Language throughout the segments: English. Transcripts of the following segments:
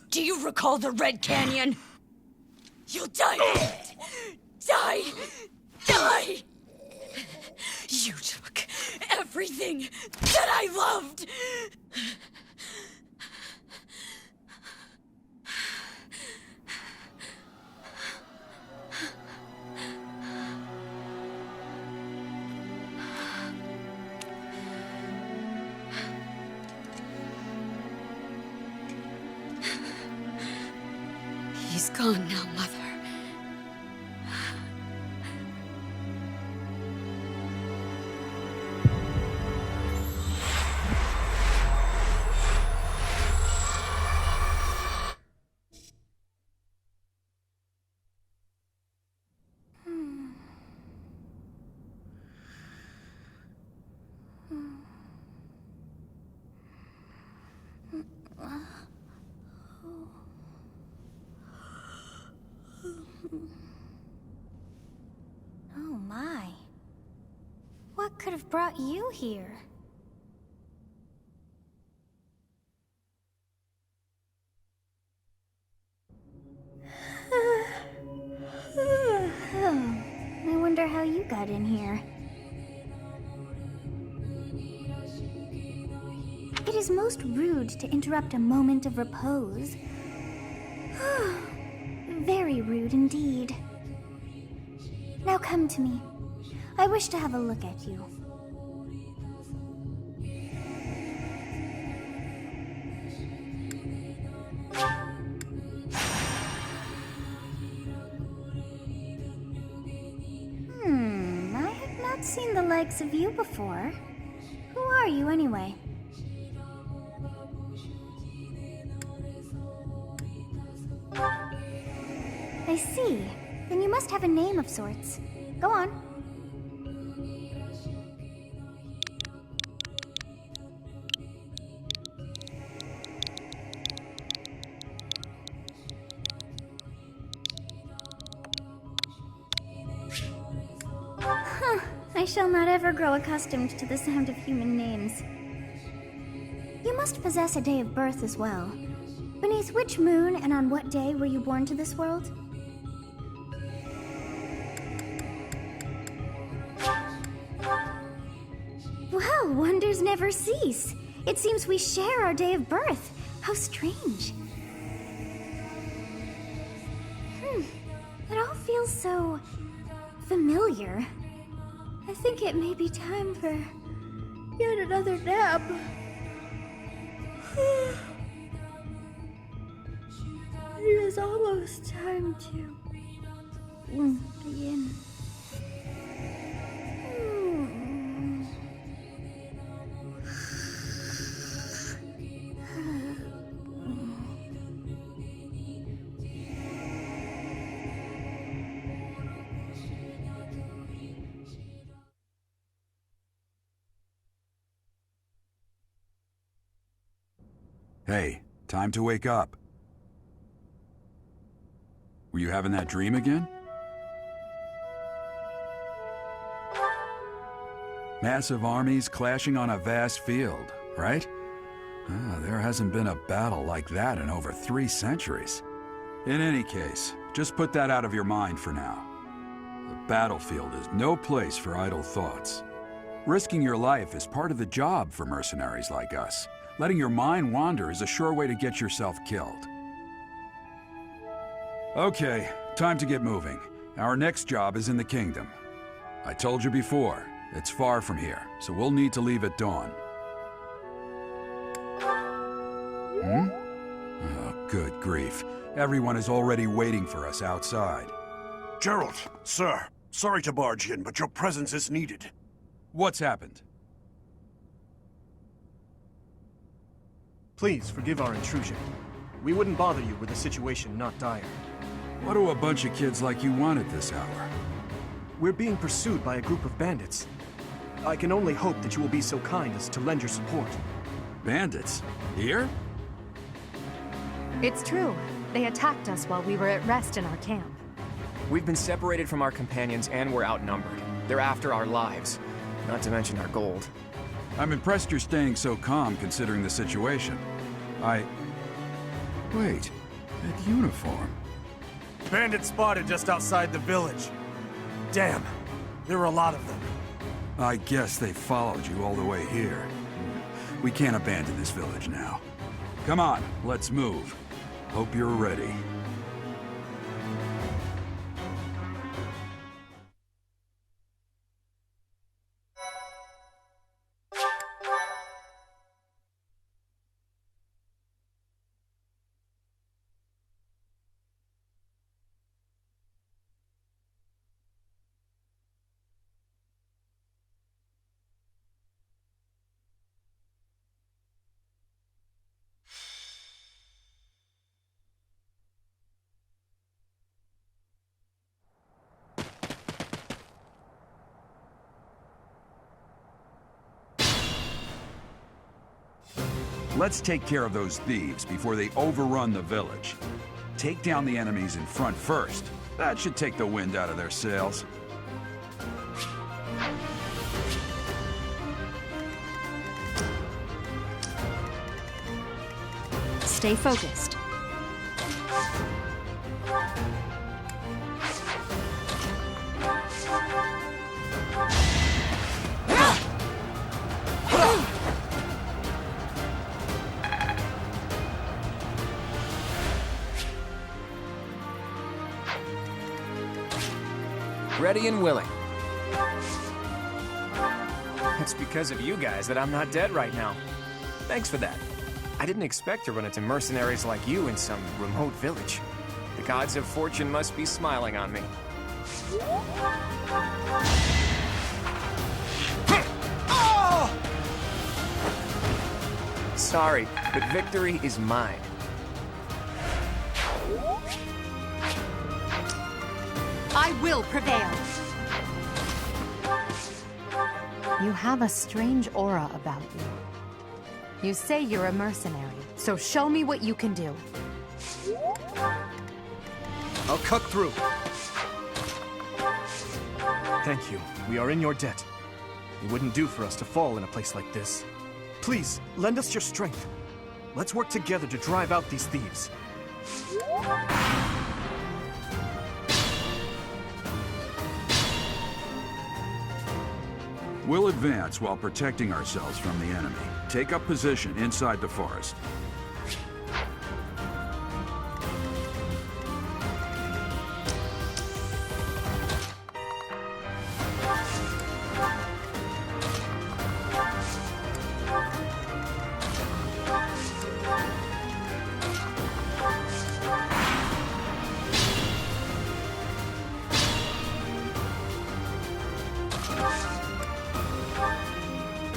Do you recall the Red Canyon? You'll die in it! Die! Die! You took everything that I loved! He's gone now, Mother. Oh my. What could have brought you here? I wonder how you got in here. It is most rude to interrupt a moment of repose. Very rude indeed. Now come to me. I wish to have a look at you. I have not seen the likes of you before. Who are you anyway? I see. Then you must have a name of sorts. Go on. I shall not ever grow accustomed to the sound of human names. You must possess a day of birth as well. Beneath which moon and on what day were you born to this world? Well, wonders never cease. It seems we share our day of birth. How strange. It all feels so familiar. I think it may be time for yet another nap. It is almost time to begin. Hey, time to wake up. Were you having that dream again? Massive armies clashing on a vast field, right? There hasn't been a battle like that in over 3 centuries. In any case, just put that out of your mind for now. The battlefield is no place for idle thoughts. Risking your life is part of the job for mercenaries like us. Letting your mind wander is a sure way to get yourself killed. Okay, time to get moving. Our next job is in the kingdom. I told you before, it's far from here, so we'll need to leave at dawn. Oh, good grief. Everyone is already waiting for us outside. Gerald, sir, sorry to barge in, but your presence is needed. What's happened? Please forgive our intrusion. We wouldn't bother you were the situation not dire. What do a bunch of kids like you want at this hour? We're being pursued by a group of bandits. I can only hope that you will be so kind as to lend your support. Bandits? Here? It's true. They attacked us while we were at rest in our camp. We've been separated from our companions and we're outnumbered. They're after our lives, not to mention our gold. I'm impressed you're staying so calm considering the situation. Wait, that uniform. Bandit spotted just outside the village. Damn, there were a lot of them. I guess they followed you all the way here. We can't abandon this village now. Come on, let's move. Hope you're ready. Let's take care of those thieves before they overrun the village. Take down the enemies in front first. That should take the wind out of their sails. Stay focused. Ready and willing. It's because of you guys that I'm not dead right now. Thanks for that. I didn't expect to run into mercenaries like you in some remote village. The gods of fortune must be smiling on me. Sorry, but victory is mine. I will prevail. You have a strange aura about you. You say you're a mercenary, so show me what you can do. I'll cut through. Thank you. We are in your debt. It wouldn't do for us to fall in a place like this. Please, lend us your strength. Let's work together to drive out these thieves. We'll advance while protecting ourselves from the enemy. Take up position inside the forest.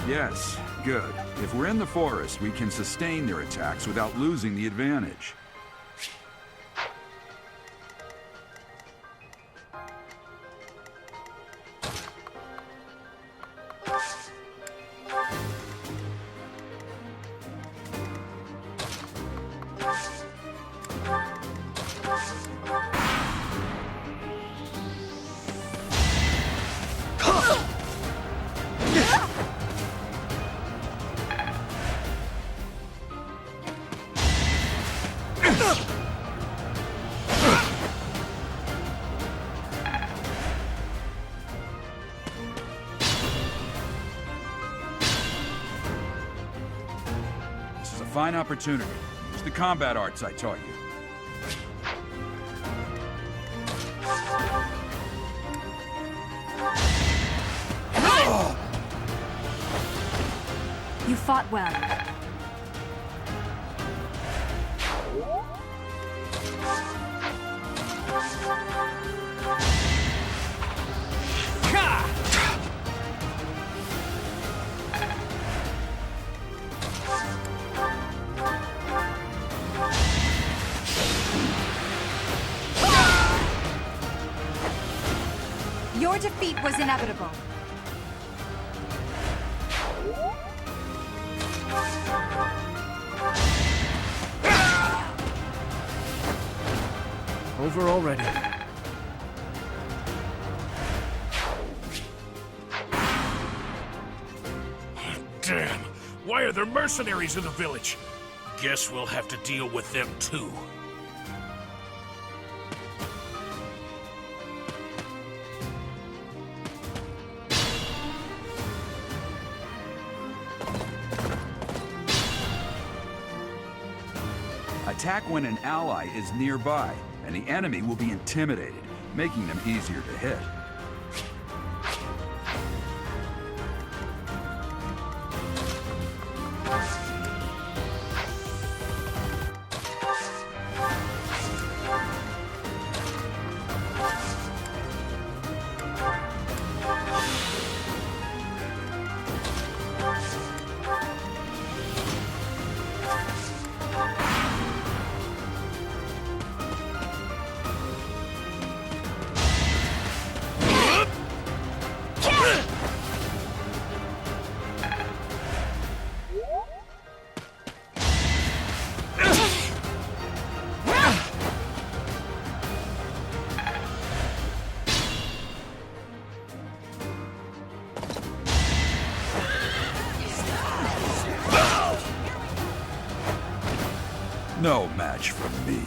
Yes, good. If we're in the forest, we can sustain their attacks without losing the advantage. Fine opportunity. Use the combat arts I taught you. fought well. Your defeat was inevitable. Over already. Damn! Why are there mercenaries in the village? Guess we'll have to deal with them too. Attack when an ally is nearby, and the enemy will be intimidated, making them easier to hit. No match for me.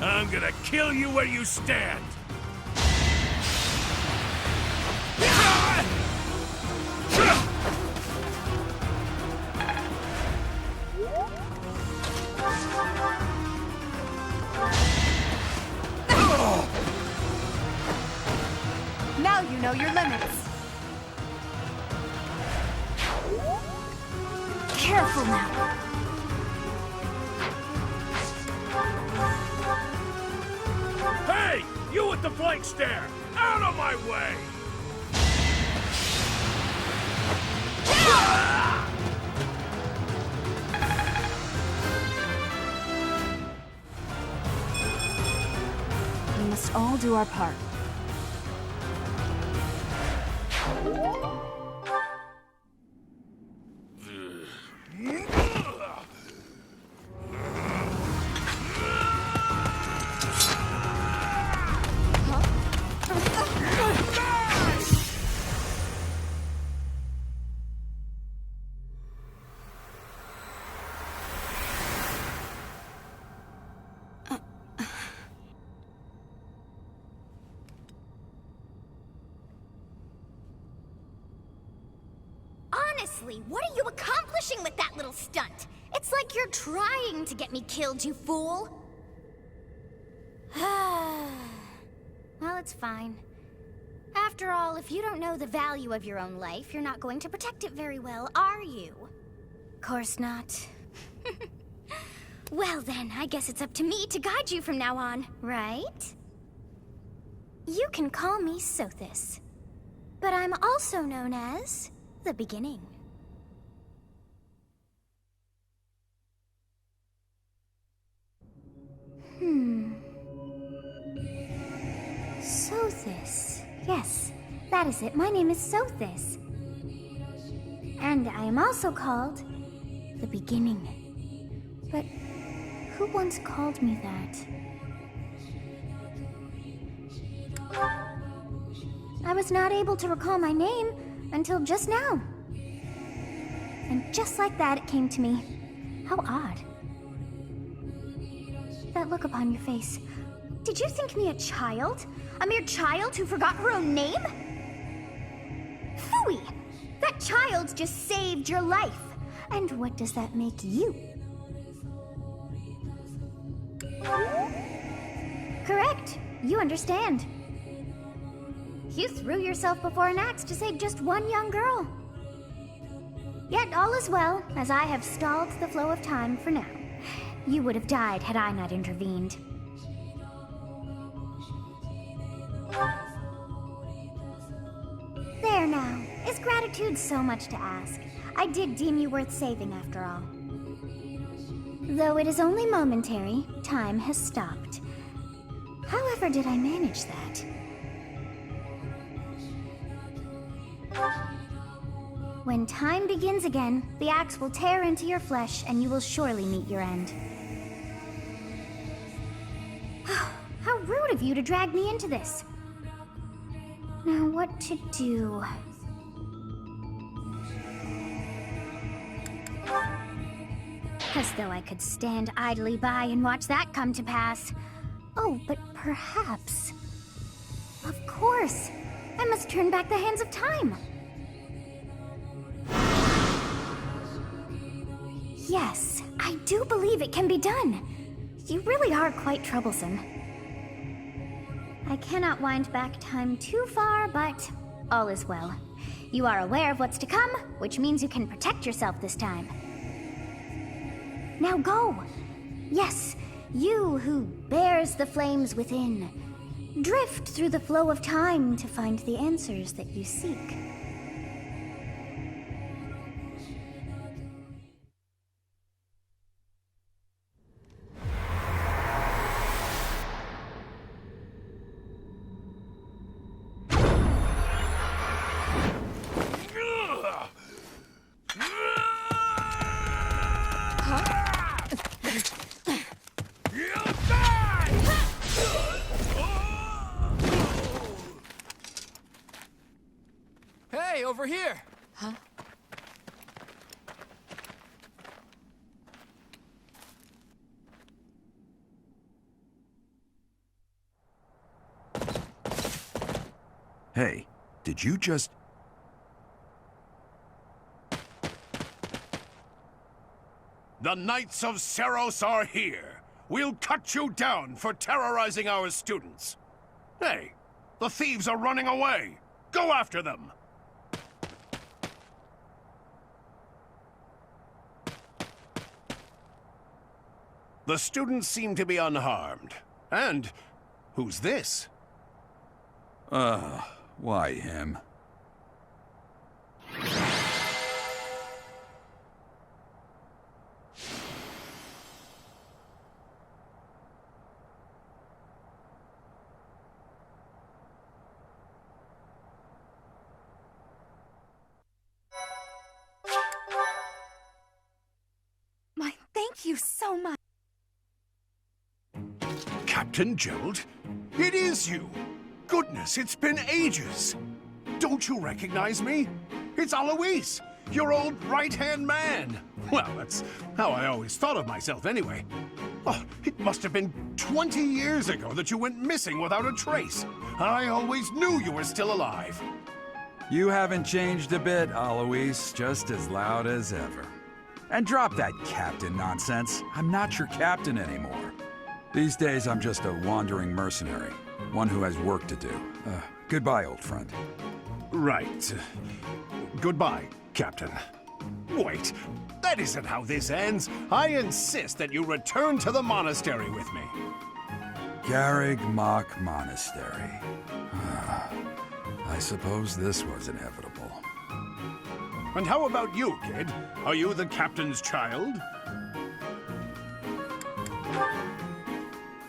I'm gonna kill you where you stand! Now you know your limits. Careful now. Hey! You with the flank stare! Out of my way! We must all do our part. Honestly, what are you accomplishing with that little stunt? It's like you're trying to get me killed, you fool. Well, it's fine. After all, if you don't know the value of your own life, you're not going to protect it very well, are you? Course not. Well then, I guess it's up to me to guide you from now on, right? You can call me Sothis, but I'm also known as the Beginning. Sothis. Yes, that is it. My name is Sothis. And I am also called the Beginning. But who once called me that? I was not able to recall my name until just now. And just like that, it came to me. How odd. That look upon your face. Did you think me a child? A mere child who forgot her own name? Phooey! That child just saved your life. And what does that make you? Correct. You understand. You threw yourself before an axe to save just one young girl. Yet all is well, as I have stalled the flow of time for now. You would have died had I not intervened. There now. Is gratitude so much to ask? I did deem you worth saving after all. Though it is only momentary, time has stopped. However did I manage that? When time begins again, the axe will tear into your flesh and you will surely meet your end. How rude of you to drag me into this. Now what to do? As though I could stand idly by and watch that come to pass. Oh, but perhaps... Of course! I must turn back the hands of time! Yes, I do believe it can be done. You really are quite troublesome. I cannot wind back time too far, but all is well. You are aware of what's to come, which means you can protect yourself this time. Now go! Yes, you who bears the flames within. Drift through the flow of time to find the answers that you seek. Hey, over here! Huh? Hey, did you just... The Knights of Seros are here. We'll cut you down for terrorizing our students. Hey, the thieves are running away. Go after them. The students seem to be unharmed. And who's this? Why him? Thank you so much. Captain Gerald? It is you! Goodness, it's been ages! Don't you recognize me? It's Alois, your old right-hand man! Well, that's how I always thought of myself anyway. Oh, it must have been 20 years ago that you went missing without a trace. I always knew you were still alive. You haven't changed a bit, Alois. Just as loud as ever. And drop that captain nonsense. I'm not your captain anymore. These days, I'm just a wandering mercenary. One who has work to do. Goodbye, old friend. Right. Goodbye, Captain. Wait, that isn't how this ends. I insist that you return to the monastery with me. Garreg Mach Monastery. I suppose this was inevitable. And how about you, kid? Are you the captain's child?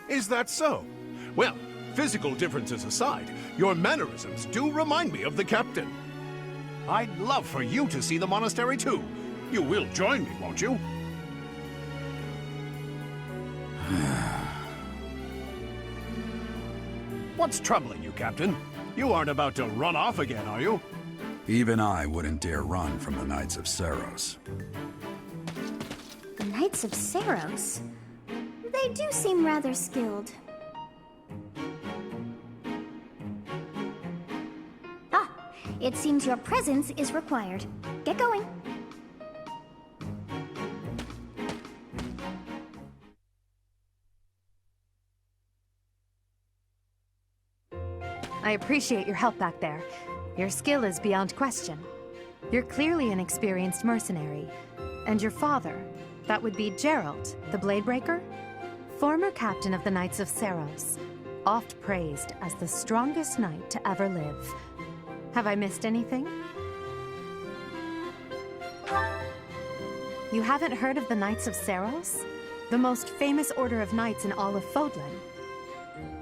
Is that so? Well, physical differences aside, your mannerisms do remind me of the captain. I'd love for you to see the monastery too. You will join me, won't you? What's troubling you, Captain? You aren't about to run off again, are you? Even I wouldn't dare run from the Knights of Seros. The Knights of Seros? They do seem rather skilled. Ah, it seems your presence is required. Get going. I appreciate your help back there. Your skill is beyond question. You're clearly an experienced mercenary. And your father, that would be Gerald, the Bladebreaker? Former captain of the Knights of Seros, oft praised as the strongest knight to ever live. Have I missed anything? You haven't heard of the Knights of Seros? The most famous order of knights in all of Fodlan.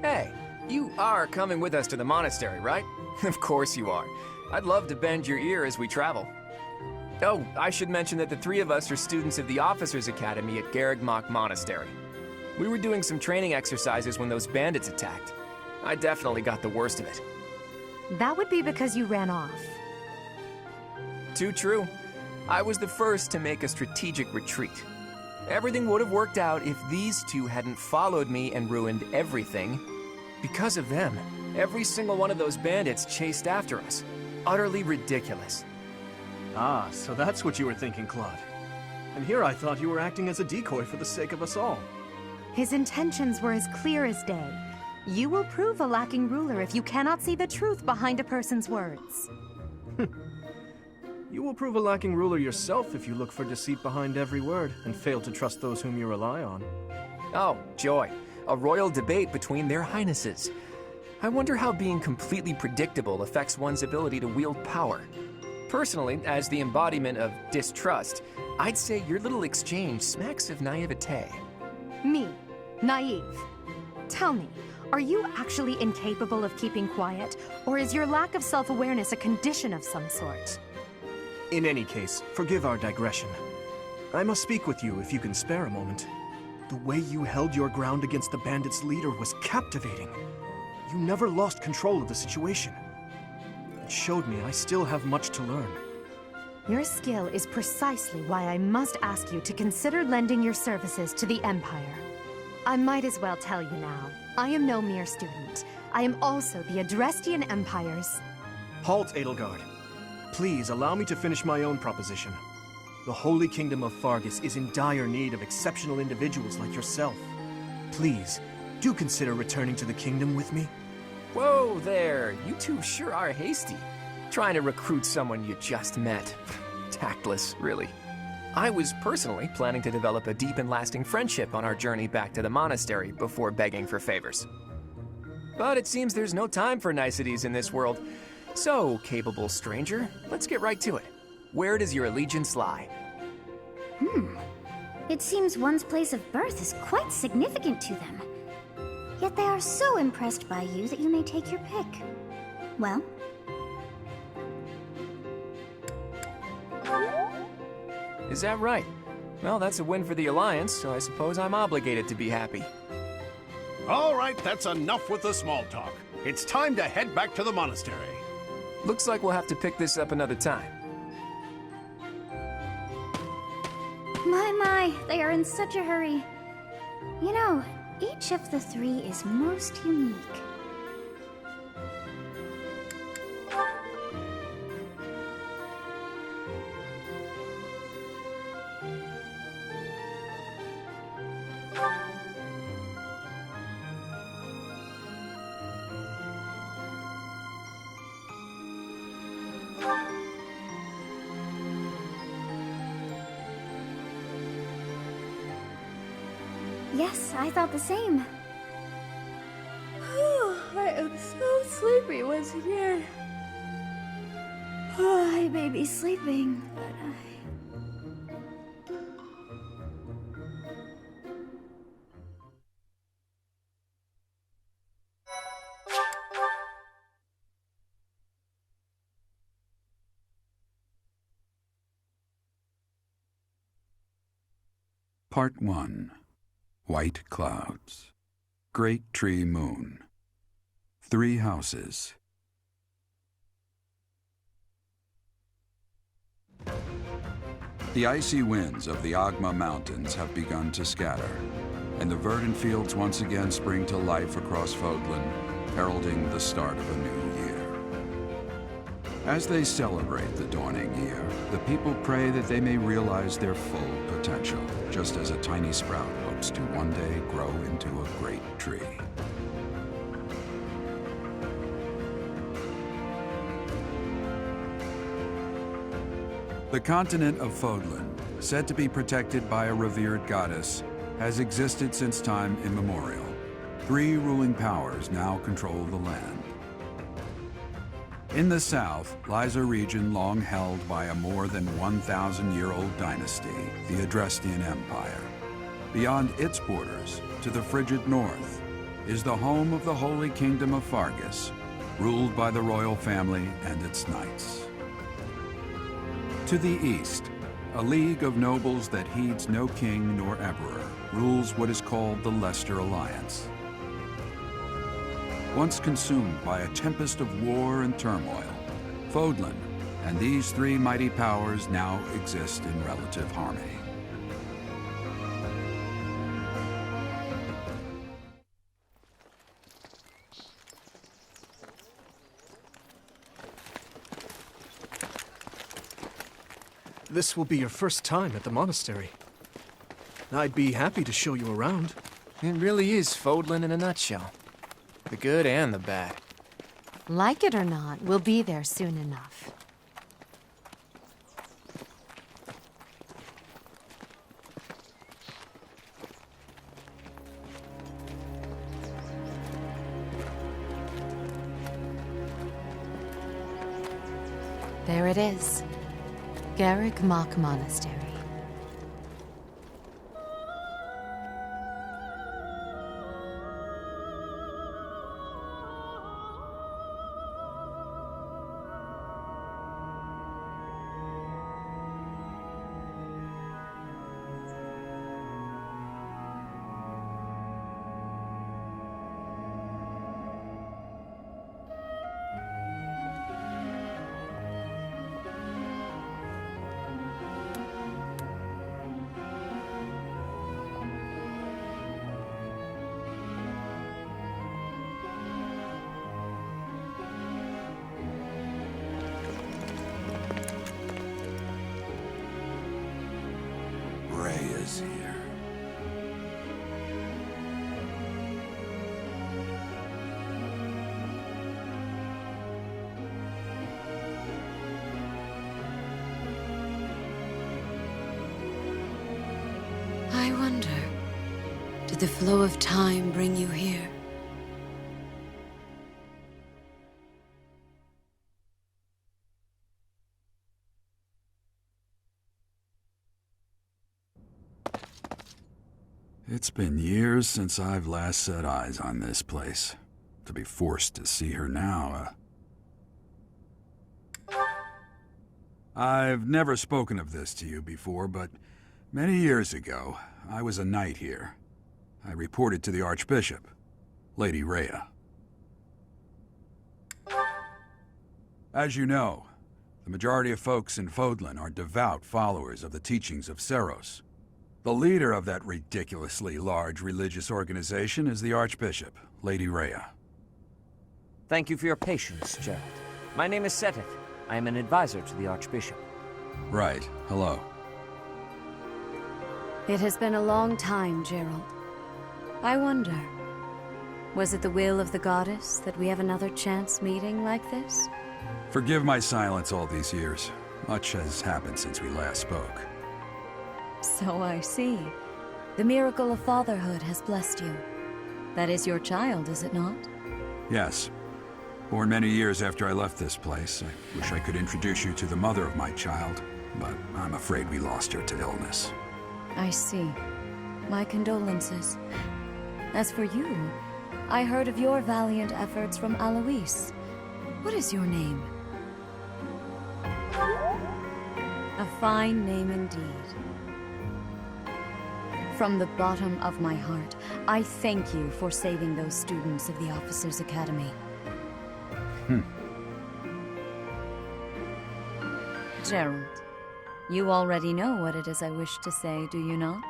Hey, you are coming with us to the monastery, right? Of course you are. I'd love to bend your ear as we travel. Oh, I should mention that the three of us are students of the Officers' Academy at Garreg Mach Monastery. We were doing some training exercises when those bandits attacked. I definitely got the worst of it. That would be because you ran off. Too true. I was the first to make a strategic retreat. Everything would have worked out if these two hadn't followed me and ruined everything. Because of them, every single one of those bandits chased after us. Utterly ridiculous. Ah, so that's what you were thinking, Claude. And here I thought you were acting as a decoy for the sake of us all. His intentions were as clear as day. You will prove a lacking ruler if you cannot see the truth behind a person's words. You will prove a lacking ruler yourself if you look for deceit behind every word and fail to trust those whom you rely on. Oh, joy. A royal debate between their highnesses. I wonder how being completely predictable affects one's ability to wield power. Personally, as the embodiment of distrust, I'd say your little exchange smacks of naivete. Me? Naive? Tell me, are you actually incapable of keeping quiet, or is your lack of self-awareness a condition of some sort? In any case, forgive our digression. I must speak with you if you can spare a moment. The way you held your ground against the bandits' leader was captivating. You never lost control of the situation. It showed me I still have much to learn. Your skill is precisely why I must ask you to consider lending your services to the Empire. I might as well tell you now, I am no mere student. I am also the Adrestian Empire's... Halt, Edelgard. Please allow me to finish my own proposition. The Holy Kingdom of Fargus is in dire need of exceptional individuals like yourself. Please, do consider returning to the kingdom with me. Whoa there, you two sure are hasty. Trying to recruit someone you just met. Tactless, really. I was personally planning to develop a deep and lasting friendship on our journey back to the monastery before begging for favors. But it seems there's no time for niceties in this world. So, capable stranger, let's get right to it. Where does your allegiance lie? It seems one's place of birth is quite significant to them. Yet they are so impressed by you that you may take your pick. Well? Is that right? Well, that's a win for the Alliance, so I suppose I'm obligated to be happy. All right, that's enough with the small talk. It's time to head back to the monastery. Looks like we'll have to pick this up another time. My, they are in such a hurry. You know, each of the three is most unique. Yes, I thought the same. I am so sleepy once again. I may be sleeping, but Part 1. White clouds. Great tree moon. 3 houses. The icy winds of the Agma Mountains have begun to scatter, and the verdant fields once again spring to life across Fodlan, heralding the start of a new year. As they celebrate the dawning year, the people pray that they may realize their full potential, just as a tiny sprout hopes to one day grow into a great tree. The continent of Fodlan, said to be protected by a revered goddess, has existed since time immemorial. 3 ruling powers now control the land. In the south lies a region long held by a more than 1,000-year-old dynasty, the Adrestian Empire. Beyond its borders, to the frigid north, is the home of the Holy Kingdom of Fargus, ruled by the royal family and its knights. To the east, a league of nobles that heeds no king nor emperor rules what is called the Leicester Alliance. Once consumed by a tempest of war and turmoil, Fodlan and these 3 mighty powers now exist in relative harmony. This will be your first time at the monastery. I'd be happy to show you around. It really is Fodlan in a nutshell. The good and the bad. Like it or not, we'll be there soon enough. There it is. Garreg Mach Monastery. Rhea's here. I wonder, did the flow of time bring you here? It's been years since I've last set eyes on this place. To be forced to see her now, I've never spoken of this to you before, but many years ago, I was a knight here. I reported to the Archbishop, Lady Rhea. As you know, the majority of folks in Fodlan are devout followers of the teachings of Seros. The leader of that ridiculously large religious organization is the Archbishop, Lady Rhea. Thank you for your patience, Gerald. My name is Seteth. I am an advisor to the Archbishop. Right. Hello. It has been a long time, Gerald. I wonder, was it the will of the goddess that we have another chance meeting like this? Forgive my silence all these years. Much has happened since we last spoke. So I see. The miracle of fatherhood has blessed you. That is your child, is it not? Yes. Born many years after I left this place. I wish I could introduce you to the mother of my child, but I'm afraid we lost her to illness. I see. My condolences. As for you, I heard of your valiant efforts from Alois. What is your name? A fine name indeed. From the bottom of my heart, I thank you for saving those students of the Officers' Academy. Gerald, you already know what it is I wish to say, do you not?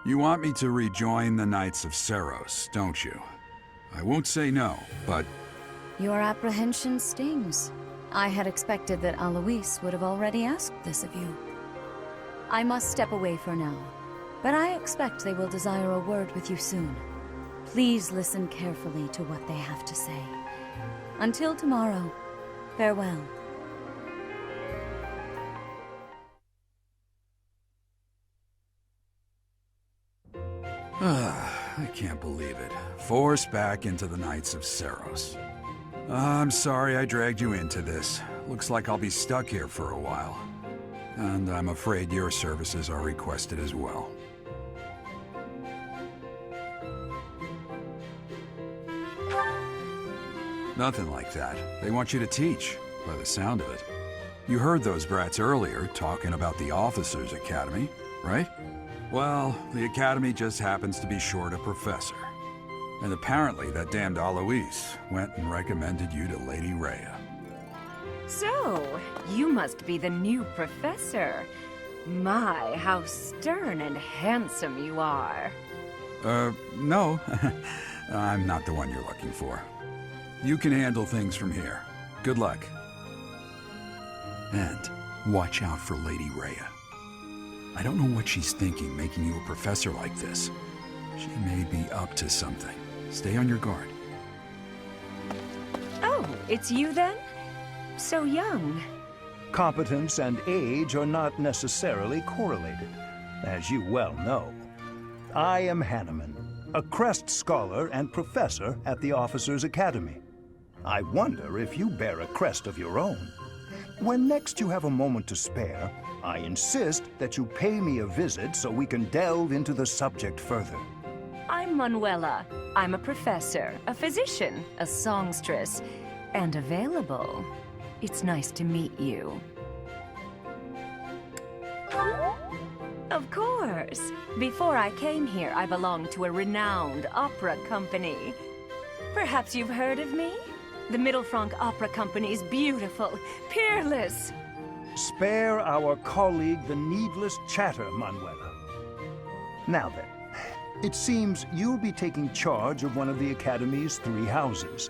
You want me to rejoin the Knights of Seros, don't you? I won't say no, but... Your apprehension stings. I had expected that Alois would have already asked this of you. I must step away for now, but I expect they will desire a word with you soon. Please listen carefully to what they have to say. Until tomorrow, farewell. I can't believe it. Forced back into the Knights of Seros. I'm sorry I dragged you into this. Looks like I'll be stuck here for a while. And I'm afraid your services are requested as well. Nothing like that. They want you to teach, by the sound of it. You heard those brats earlier talking about the Officers' Academy, right? Well, the Academy just happens to be short a professor. And apparently that damned Alois went and recommended you to Lady Rhea. So, you must be the new professor. My, how stern and handsome you are. No. I'm not the one you're looking for. You can handle things from here. Good luck. And watch out for Lady Rhea. I don't know what she's thinking making you a professor like this. She may be up to something. Stay on your guard. Oh, it's you then? So young. Competence and age are not necessarily correlated, as you well know. I am Hanneman, a Crest Scholar and Professor at the Officers' Academy. I wonder if you bear a crest of your own. When next you have a moment to spare, I insist that you pay me a visit so we can delve into the subject further. I'm Manuela. I'm a professor, a physician, a songstress, and available. It's nice to meet you. Of course. Before I came here, I belonged to a renowned opera company. Perhaps you've heard of me? The Mittelfranc Opera Company is beautiful, peerless. Spare our colleague the needless chatter, Manuela. Now then, it seems you'll be taking charge of one of the Academy's 3 houses.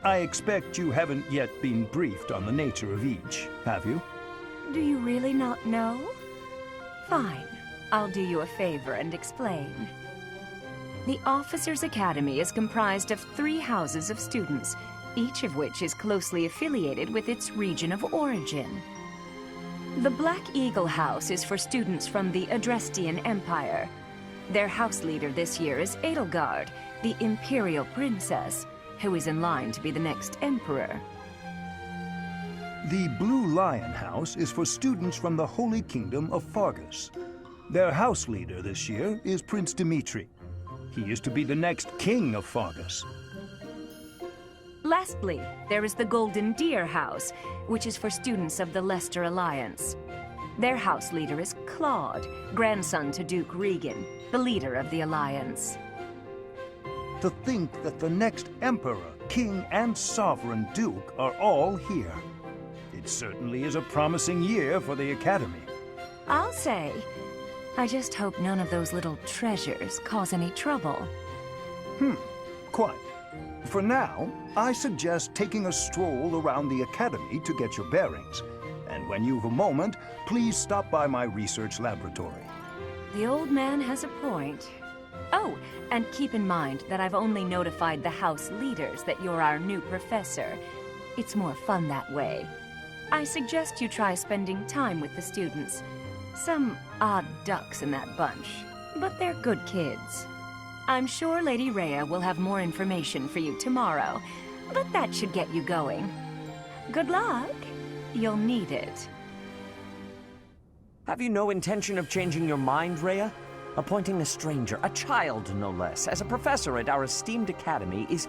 I expect you haven't yet been briefed on the nature of each, have you? Do you really not know? Fine. I'll do you a favor and explain. The Officers' Academy is comprised of 3 houses of students, each of which is closely affiliated with its region of origin. The Black Eagle House is for students from the Adrestian Empire. Their house leader this year is Edelgard, the Imperial Princess, who is in line to be the next Emperor. The Blue Lion House is for students from the Holy Kingdom of Fargus. Their house leader this year is Prince Dimitri. He is to be the next king of Fargus. Lastly, there is the Golden Deer House, which is for students of the Leicester Alliance. Their house leader is Claude, grandson to Duke Regan, the leader of the Alliance. To think that the next Emperor, King, and Sovereign Duke are all here. It certainly is a promising year for the Academy. I'll say. I just hope none of those little treasures cause any trouble. Quite. For now, I suggest taking a stroll around the Academy to get your bearings. And when you've a moment, please stop by my research laboratory. The old man has a point. Oh, and keep in mind that I've only notified the house leaders that you're our new professor. It's more fun that way. I suggest you try spending time with the students. Some odd ducks in that bunch, but they're good kids. I'm sure Lady Rhea will have more information for you tomorrow, but that should get you going. Good luck. You'll need it. Have you no intention of changing your mind, Rhea? Appointing a stranger, a child no less, as a professor at our esteemed academy is...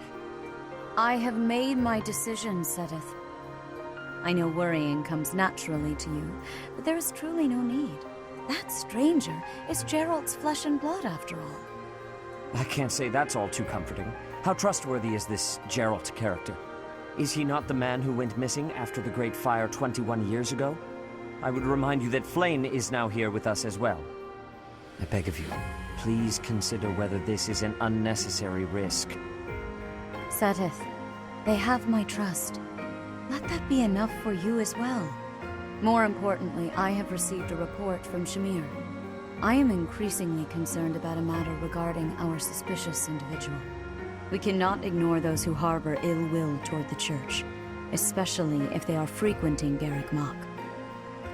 I have made my decision, Sedith. I know worrying comes naturally to you, but there is truly no need. That stranger is Geralt's flesh and blood, after all. I can't say that's all too comforting. How trustworthy is this Geralt character? Is he not the man who went missing after the Great Fire 21 years ago? I would remind you that Flayn is now here with us as well. I beg of you, please consider whether this is an unnecessary risk. Sedith, they have my trust. Let that be enough for you as well. More importantly, I have received a report from Shamir. I am increasingly concerned about a matter regarding our suspicious individual. We cannot ignore those who harbor ill will toward the Church, especially if they are frequenting Mach.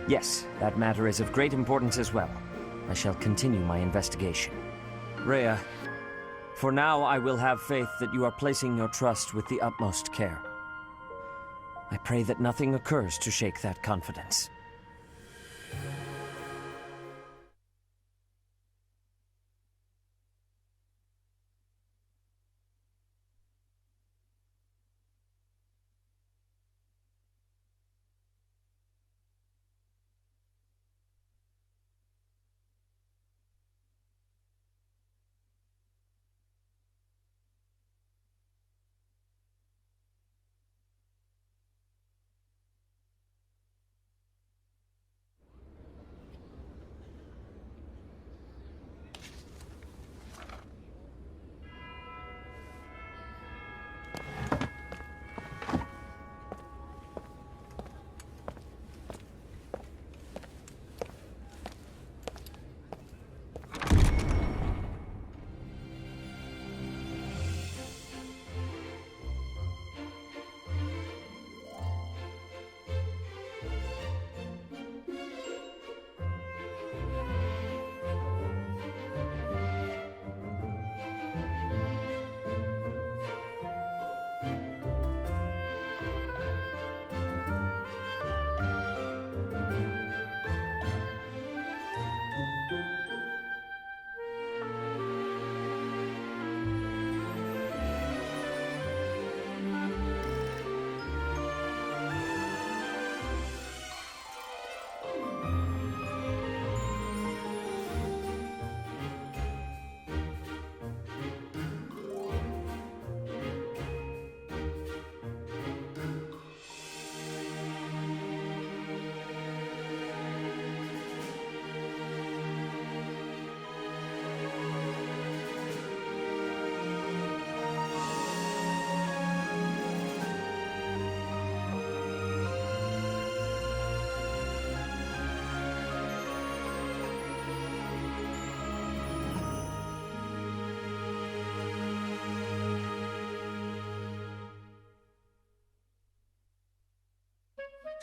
Yes, that matter is of great importance as well. I shall continue my investigation. Rhea, for now I will have faith that you are placing your trust with the utmost care. I pray that nothing occurs to shake that confidence.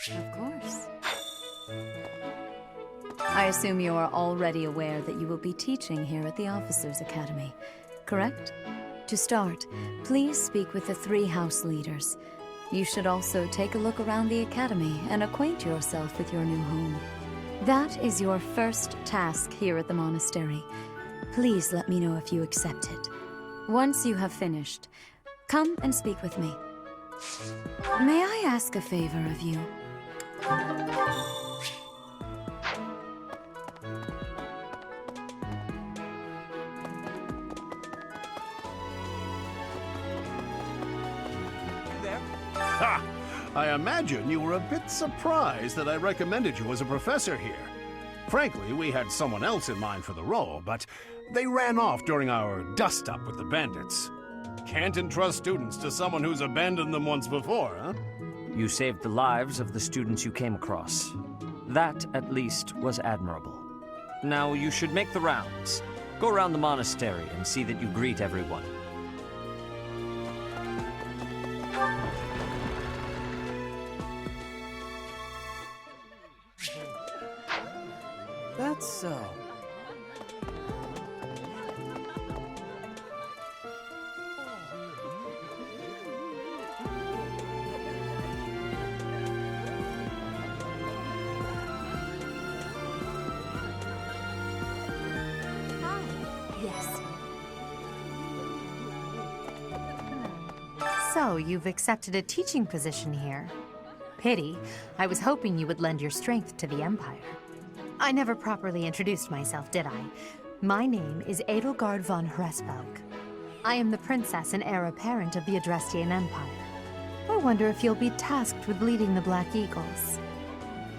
Of course. I assume you are already aware that you will be teaching here at the Officers' Academy, correct? To start, please speak with the 3 house leaders. You should also take a look around the Academy and acquaint yourself with your new home. That is your first task here at the monastery. Please let me know if you accept it. Once you have finished, come and speak with me. May I ask a favor of you? Ha! I imagine you were a bit surprised that I recommended you as a professor here. Frankly, we had someone else in mind for the role, but they ran off during our dust-up with the bandits. Can't entrust students to someone who's abandoned them once before, huh? You saved the lives of the students you came across. That, at least, was admirable. Now you should make the rounds. Go around the monastery and see that you greet everyone. That's so. So, you've accepted a teaching position here. Pity. I was hoping you would lend your strength to the Empire. I never properly introduced myself, did I? My name is Edelgard von Hresvelg. I am the princess and heir apparent of the Adrestian Empire. I wonder if you'll be tasked with leading the Black Eagles.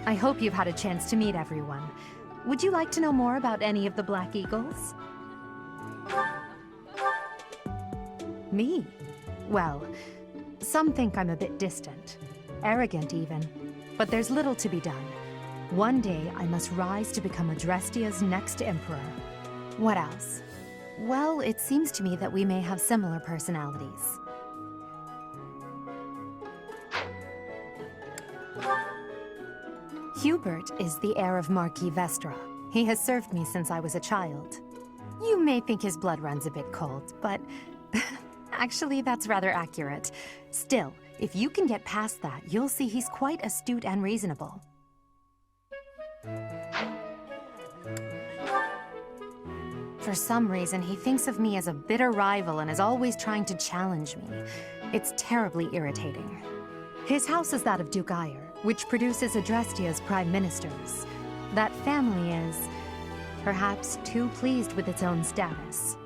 I hope you've had a chance to meet everyone. Would you like to know more about any of the Black Eagles? Me? Well, some think I'm a bit distant, arrogant even, but there's little to be done. One day I must rise to become Adrestia's next emperor. What else? Well, it seems to me that we may have similar personalities. Hubert is the heir of Marquis Vestra. He has served me since I was a child. You may think his blood runs a bit cold, but actually that's rather accurate. Still, if you can get past that, you'll see he's quite astute and reasonable. For some reason, he thinks of me as a bitter rival and is always trying to challenge me. It's terribly irritating. His house is that of Duke Ire, which produces Adrestia's prime ministers. That family is, perhaps, too pleased with its own status.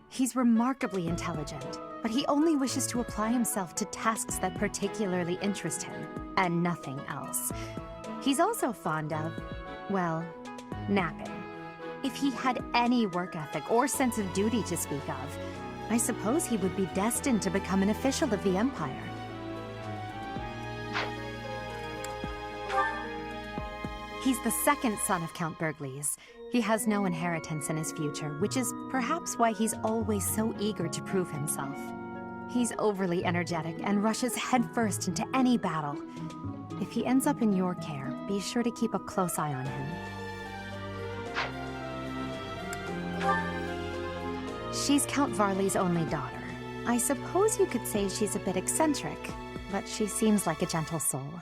He's remarkably intelligent, but he only wishes to apply himself to tasks that particularly interest him, and nothing else. He's also fond of, well, napping. If he had any work ethic or sense of duty to speak of, I suppose he would be destined to become an official of the Empire. He's the second son of Count Bergliez. He has no inheritance in his future, which is perhaps why he's always so eager to prove himself. He's overly energetic and rushes headfirst into any battle. If he ends up in your care, be sure to keep a close eye on him. She's Count Varley's only daughter. I suppose you could say she's a bit eccentric, but she seems like a gentle soul.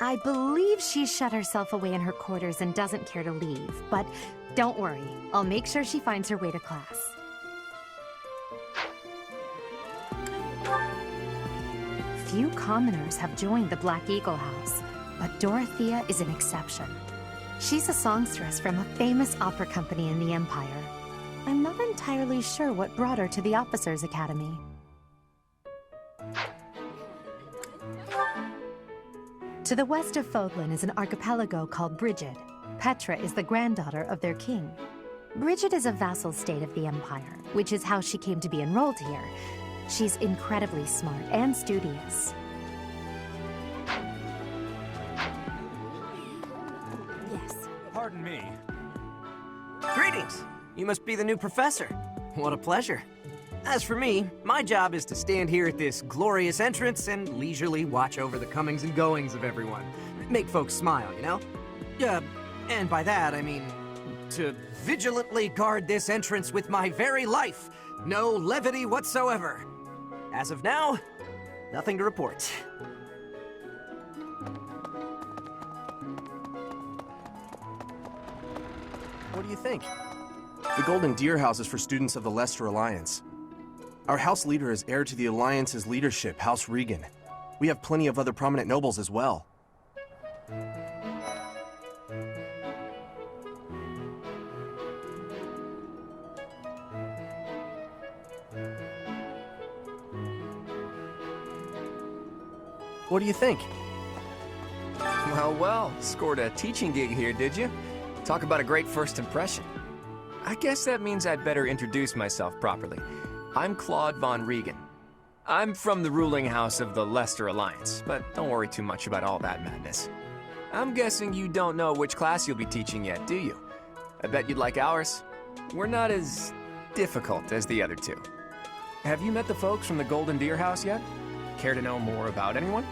I believe she's shut herself away in her quarters and doesn't care to leave, but don't worry, I'll make sure she finds her way to class. Few commoners have joined the Black Eagle House, but Dorothea is an exception. She's a songstress from a famous opera company in the Empire. I'm not entirely sure what brought her to the Officers' Academy. To the west of Fodlan is an archipelago called Brigid. Petra is the granddaughter of their king. Brigid is a vassal state of the Empire, which is how she came to be enrolled here. She's incredibly smart and studious. Yes. Pardon me. Greetings! You must be the new professor. What a pleasure. As for me, my job is to stand here at this glorious entrance and leisurely watch over the comings and goings of everyone. Make folks smile, you know? And by that, I mean to vigilantly guard this entrance with my very life. No levity whatsoever. As of now, nothing to report. What do you think? The Golden Deer House is for students of the Leicester Alliance. Our house leader is heir to the Alliance's leadership, House Regan. We have plenty of other prominent nobles as well. What do you think? Well, well, scored a teaching gig here, did you? Talk about a great first impression. I guess that means I'd better introduce myself properly. I'm Claude von Regan. I'm from the ruling house of the Leicester Alliance, but don't worry too much about all that madness. I'm guessing you don't know which class you'll be teaching yet, do you? I bet you'd like ours. We're not as difficult as the other two. Have you met the folks from the Golden Deer House yet? Care to know more about anyone?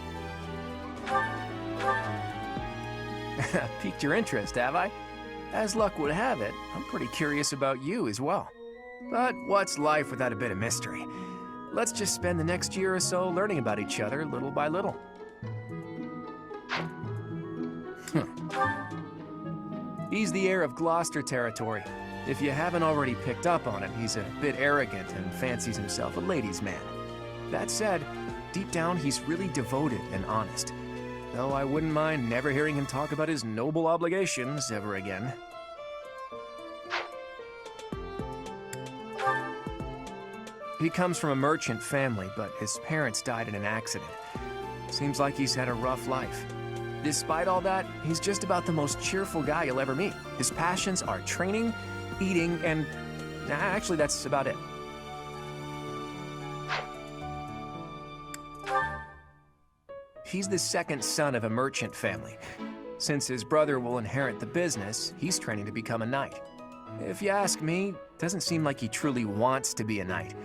Piqued your interest, have I? As luck would have it, I'm pretty curious about you as well. But what's life without a bit of mystery? Let's just spend the next year or so learning about each other little by little. He's the heir of Gloucester territory. If you haven't already picked up on it, he's a bit arrogant and fancies himself a ladies' man. That said, deep down he's really devoted and honest. Though I wouldn't mind never hearing him talk about his noble obligations ever again. He comes from a merchant family, but his parents died in an accident. Seems like he's had a rough life. Despite all that, he's just about the most cheerful guy you'll ever meet. His passions are training, eating, and... actually, that's about it. He's the second son of a merchant family. Since his brother will inherit the business, he's training to become a knight. If you ask me, it doesn't seem like he truly wants to be a knight.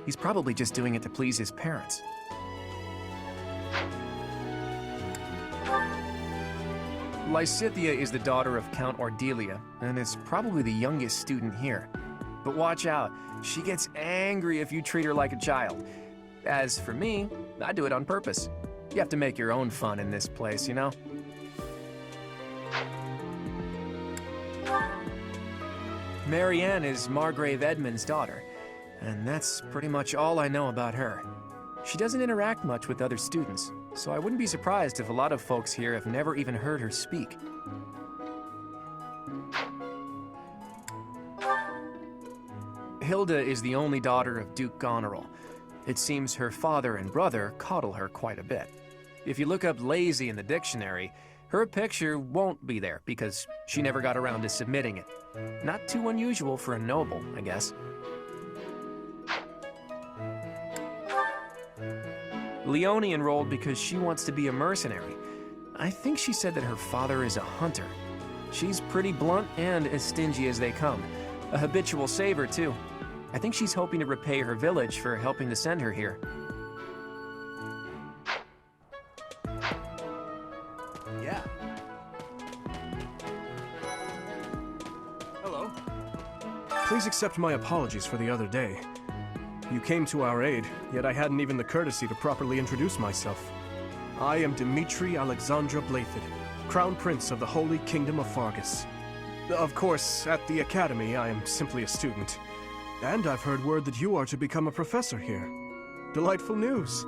He's probably just doing it to please his parents. Lysithea is the daughter of Count Ordelia, and is probably the youngest student here. But watch out, she gets angry if you treat her like a child. As for me, I do it on purpose. You have to make your own fun in this place, you know? Marianne is Margrave Edmund's daughter, and that's pretty much all I know about her. She doesn't interact much with other students, so I wouldn't be surprised if a lot of folks here have never even heard her speak. Hilda is the only daughter of Duke Goneril. It seems her father and brother coddle her quite a bit. If you look up lazy in the dictionary, her picture won't be there because she never got around to submitting it. Not too unusual for a noble, I guess. Leone enrolled because she wants to be a mercenary. I think she said that her father is a hunter. She's pretty blunt and as stingy as they come. A habitual saver, too. I think she's hoping to repay her village for helping to send her here. Yeah. Hello. Please accept my apologies for the other day. You came to our aid, yet I hadn't even the courtesy to properly introduce myself. I am Dimitri Alexandra Byleth, Crown Prince of the Holy Kingdom of Fargus. Of course, at the Academy, I am simply a student. And I've heard word that you are to become a professor here. Delightful news.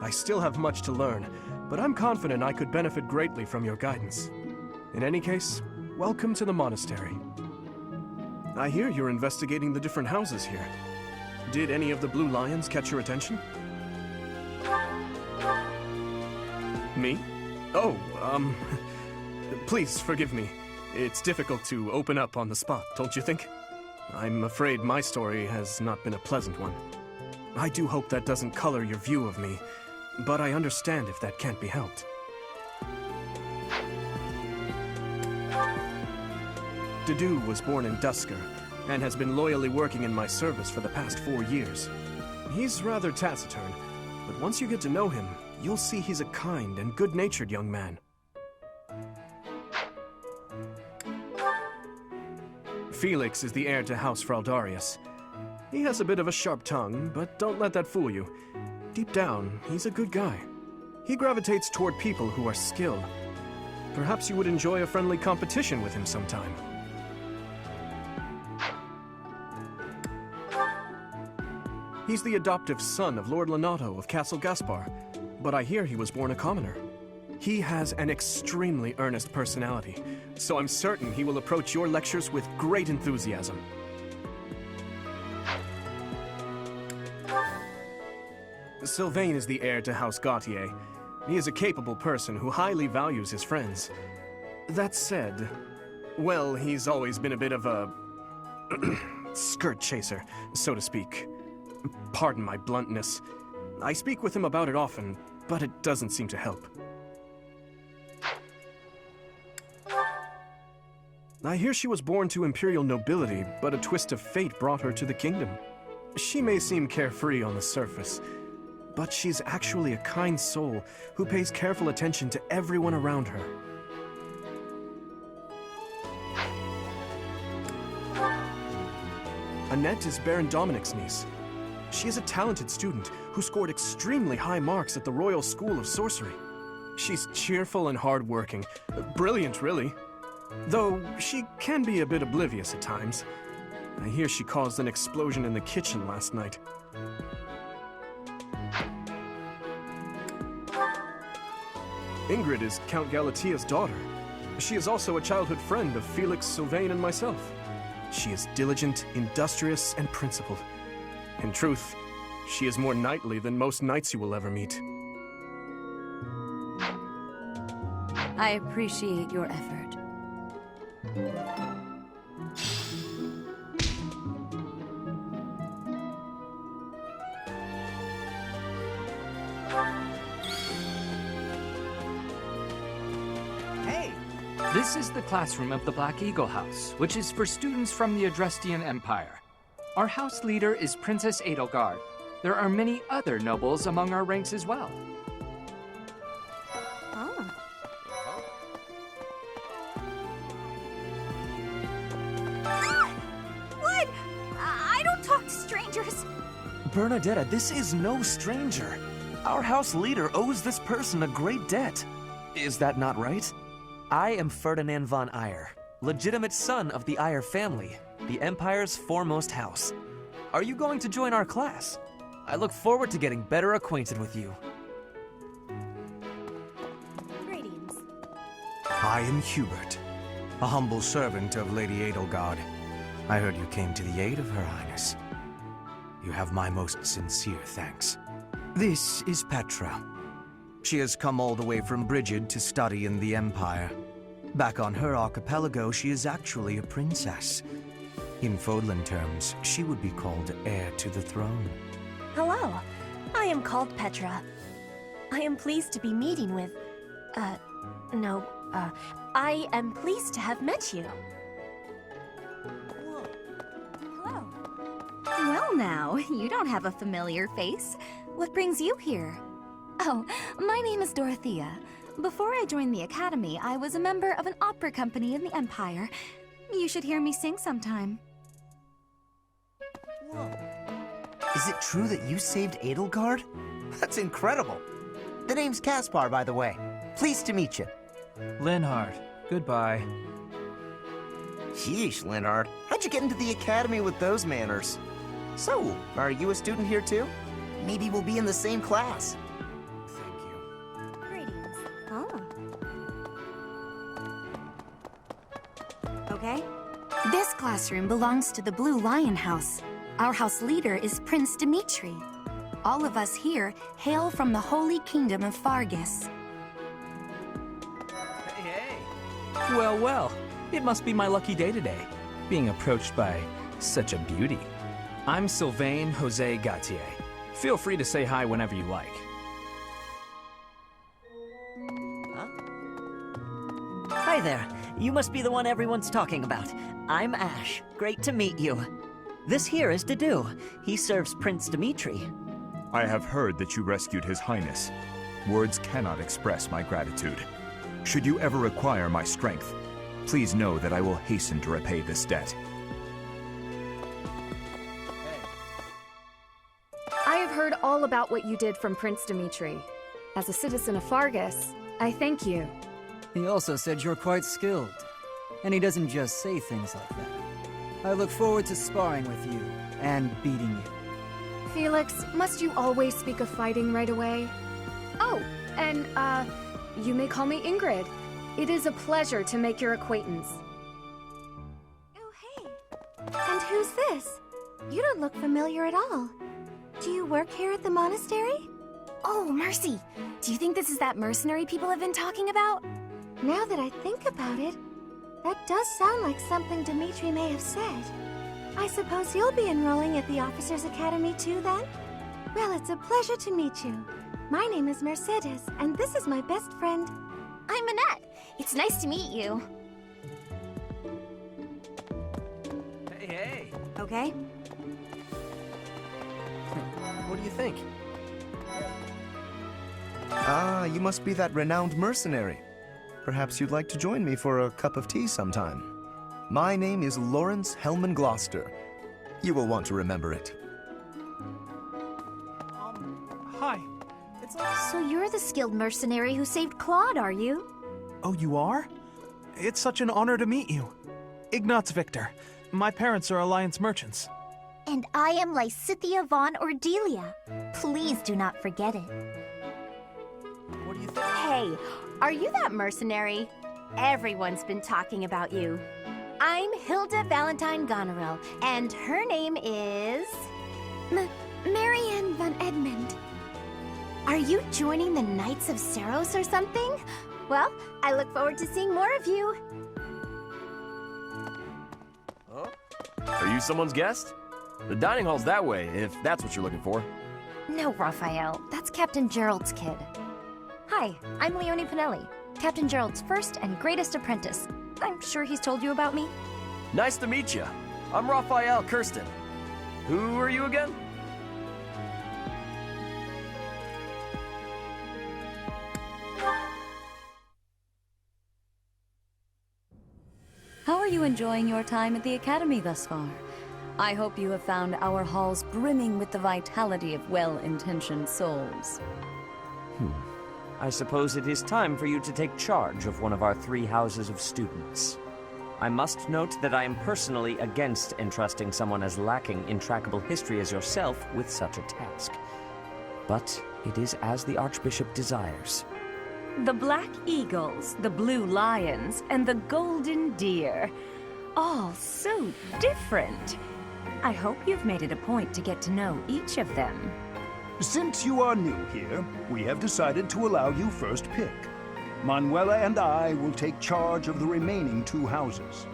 I still have much to learn, but I'm confident I could benefit greatly from your guidance. In any case, welcome to the monastery. I hear you're investigating the different houses here. Did any of the Blue Lions catch your attention? Me? Oh, please forgive me. It's difficult to open up on the spot, don't you think? I'm afraid my story has not been a pleasant one. I do hope that doesn't color your view of me, but I understand if that can't be helped. Dedu was born in Dusker, and has been loyally working in my service for the past 4 years. He's rather taciturn, but once you get to know him, you'll see he's a kind and good-natured young man. Felix is the heir to House Fraldarius. He has a bit of a sharp tongue, but don't let that fool you. Deep down, he's a good guy. He gravitates toward people who are skilled. Perhaps you would enjoy a friendly competition with him sometime. He's the adoptive son of Lord Lenato of Castle Gaspar, but I hear he was born a commoner. He has an extremely earnest personality, so I'm certain he will approach your lectures with great enthusiasm. Sylvain is the heir to House Gautier. He is a capable person who highly values his friends. That said, well, he's always been a bit of a skirt chaser, so to speak. Pardon my bluntness. I speak with him about it often, but it doesn't seem to help. I hear she was born to imperial nobility, but a twist of fate brought her to the kingdom. She may seem carefree on the surface, but she's actually a kind soul who pays careful attention to everyone around her. Annette is Baron Dominic's niece. She is a talented student who scored extremely high marks at the Royal School of Sorcery. She's cheerful and hardworking. Brilliant, really. Though she can be a bit oblivious at times. I hear she caused an explosion in the kitchen last night. Ingrid is Count Galatia's daughter. She is also a childhood friend of Felix, Sylvain, and myself. She is diligent, industrious, and principled. In truth, she is more knightly than most knights you will ever meet. I appreciate your effort. Hey! This is the classroom of the Black Eagle House, which is for students from the Adrestian Empire. Our house leader is Princess Edelgard. There are many other nobles among our ranks as well. Bernadetta, this is no stranger. Our house leader owes this person a great debt. Is that not right? I am Ferdinand von Eyre, legitimate son of the Eyre family, the Empire's foremost house. Are you going to join our class? I look forward to getting better acquainted with you. Greetings. I am Hubert, a humble servant of Lady Edelgard. I heard you came to the aid of Her Highness. You have my most sincere thanks. This is Petra. She has come all the way from Brigid to study in the Empire. Back on her archipelago, she is actually a princess. In Fodlan terms, she would be called heir to the throne. Hello, I am called Petra. I am pleased to be meeting with... I am pleased to have met you. Hello. Well now, you don't have a familiar face. What brings you here? Oh, my name is Dorothea. Before I joined the Academy, I was a member of an opera company in the Empire. You should hear me sing sometime. Is it true that you saved Edelgard? That's incredible. The name's Caspar, by the way. Pleased to meet you. Linhard, goodbye. Sheesh, Linhard. How'd you get into the Academy with those manners? So, are you a student here too? Maybe we'll be in the same class. Greetings. Oh. Okay. This classroom belongs to the Blue Lion House. Our house leader is Prince Dimitri. All of us here hail from the Holy Kingdom of Fargus. Well, well. It must be my lucky day today, being approached by such a beauty. I'm Sylvain Jose Gautier. Feel free to say hi whenever you like. Hi there. You must be the one everyone's talking about. I'm Ash. Great to meet you. This here is Dedu. He serves Prince Dimitri. I have heard that you rescued His Highness. Words cannot express my gratitude. Should you ever require my strength, please know that I will hasten to repay this debt. I have heard all about what you did from Prince Dimitri. As a citizen of Fargus, I thank you. He also said you're quite skilled. And he doesn't just say things like that. I look forward to sparring with you and beating you. Felix, must you always speak of fighting right away? Oh, and, you may call me Ingrid. It is a pleasure to make your acquaintance. Oh, hey. And who's this? You don't look familiar at all. Do you work here at the monastery? Oh, Mercy! Do you think this is that mercenary people have been talking about? Now that I think about it, that does sound like something Dimitri may have said. I suppose you'll be enrolling at the Officers' Academy too, then? Well, it's a pleasure to meet you. My name is Mercedes, and this is my best friend. I'm Annette. It's nice to meet you. Hey. Okay. What do you think? Ah, you must be that renowned mercenary. Perhaps you'd like to join me for a cup of tea sometime. My name is Lawrence Hellman Gloucester. You will want to remember it. Hi. So you're the skilled mercenary who saved Claude, are you? Oh, you are? It's such an honor to meet you. Ignatz Victor. My parents are Alliance merchants. And I am Lysithia von Ordelia. Please do not forget it. What do you think? Hey, are you that mercenary? Everyone's been talking about you. I'm Hilda Valentine Goneril, and her name is... Marianne von Edmund. Are you joining the Knights of Seros or something? Well, I look forward to seeing more of you. Are you someone's guest? The dining hall's that way, if that's what you're looking for. No, Raphael. That's Captain Gerald's kid. Hi, I'm Leonie Pinelli, Captain Gerald's first and greatest apprentice. I'm sure he's told you about me. Nice to meet you. I'm Raphael Kirsten. Who are you again? How are you enjoying your time at the Academy thus far? I hope you have found our halls brimming with the vitality of well-intentioned souls. I suppose it is time for you to take charge of one of our 3 houses of students. I must note that I am personally against entrusting someone as lacking in trackable history as yourself with such a task. But it is as the Archbishop desires. The Black Eagles, the Blue Lions, and the Golden Deer. All so different. I hope you've made it a point to get to know each of them. Since you are new here, we have decided to allow you first pick. Manuela and I will take charge of the remaining 2 houses.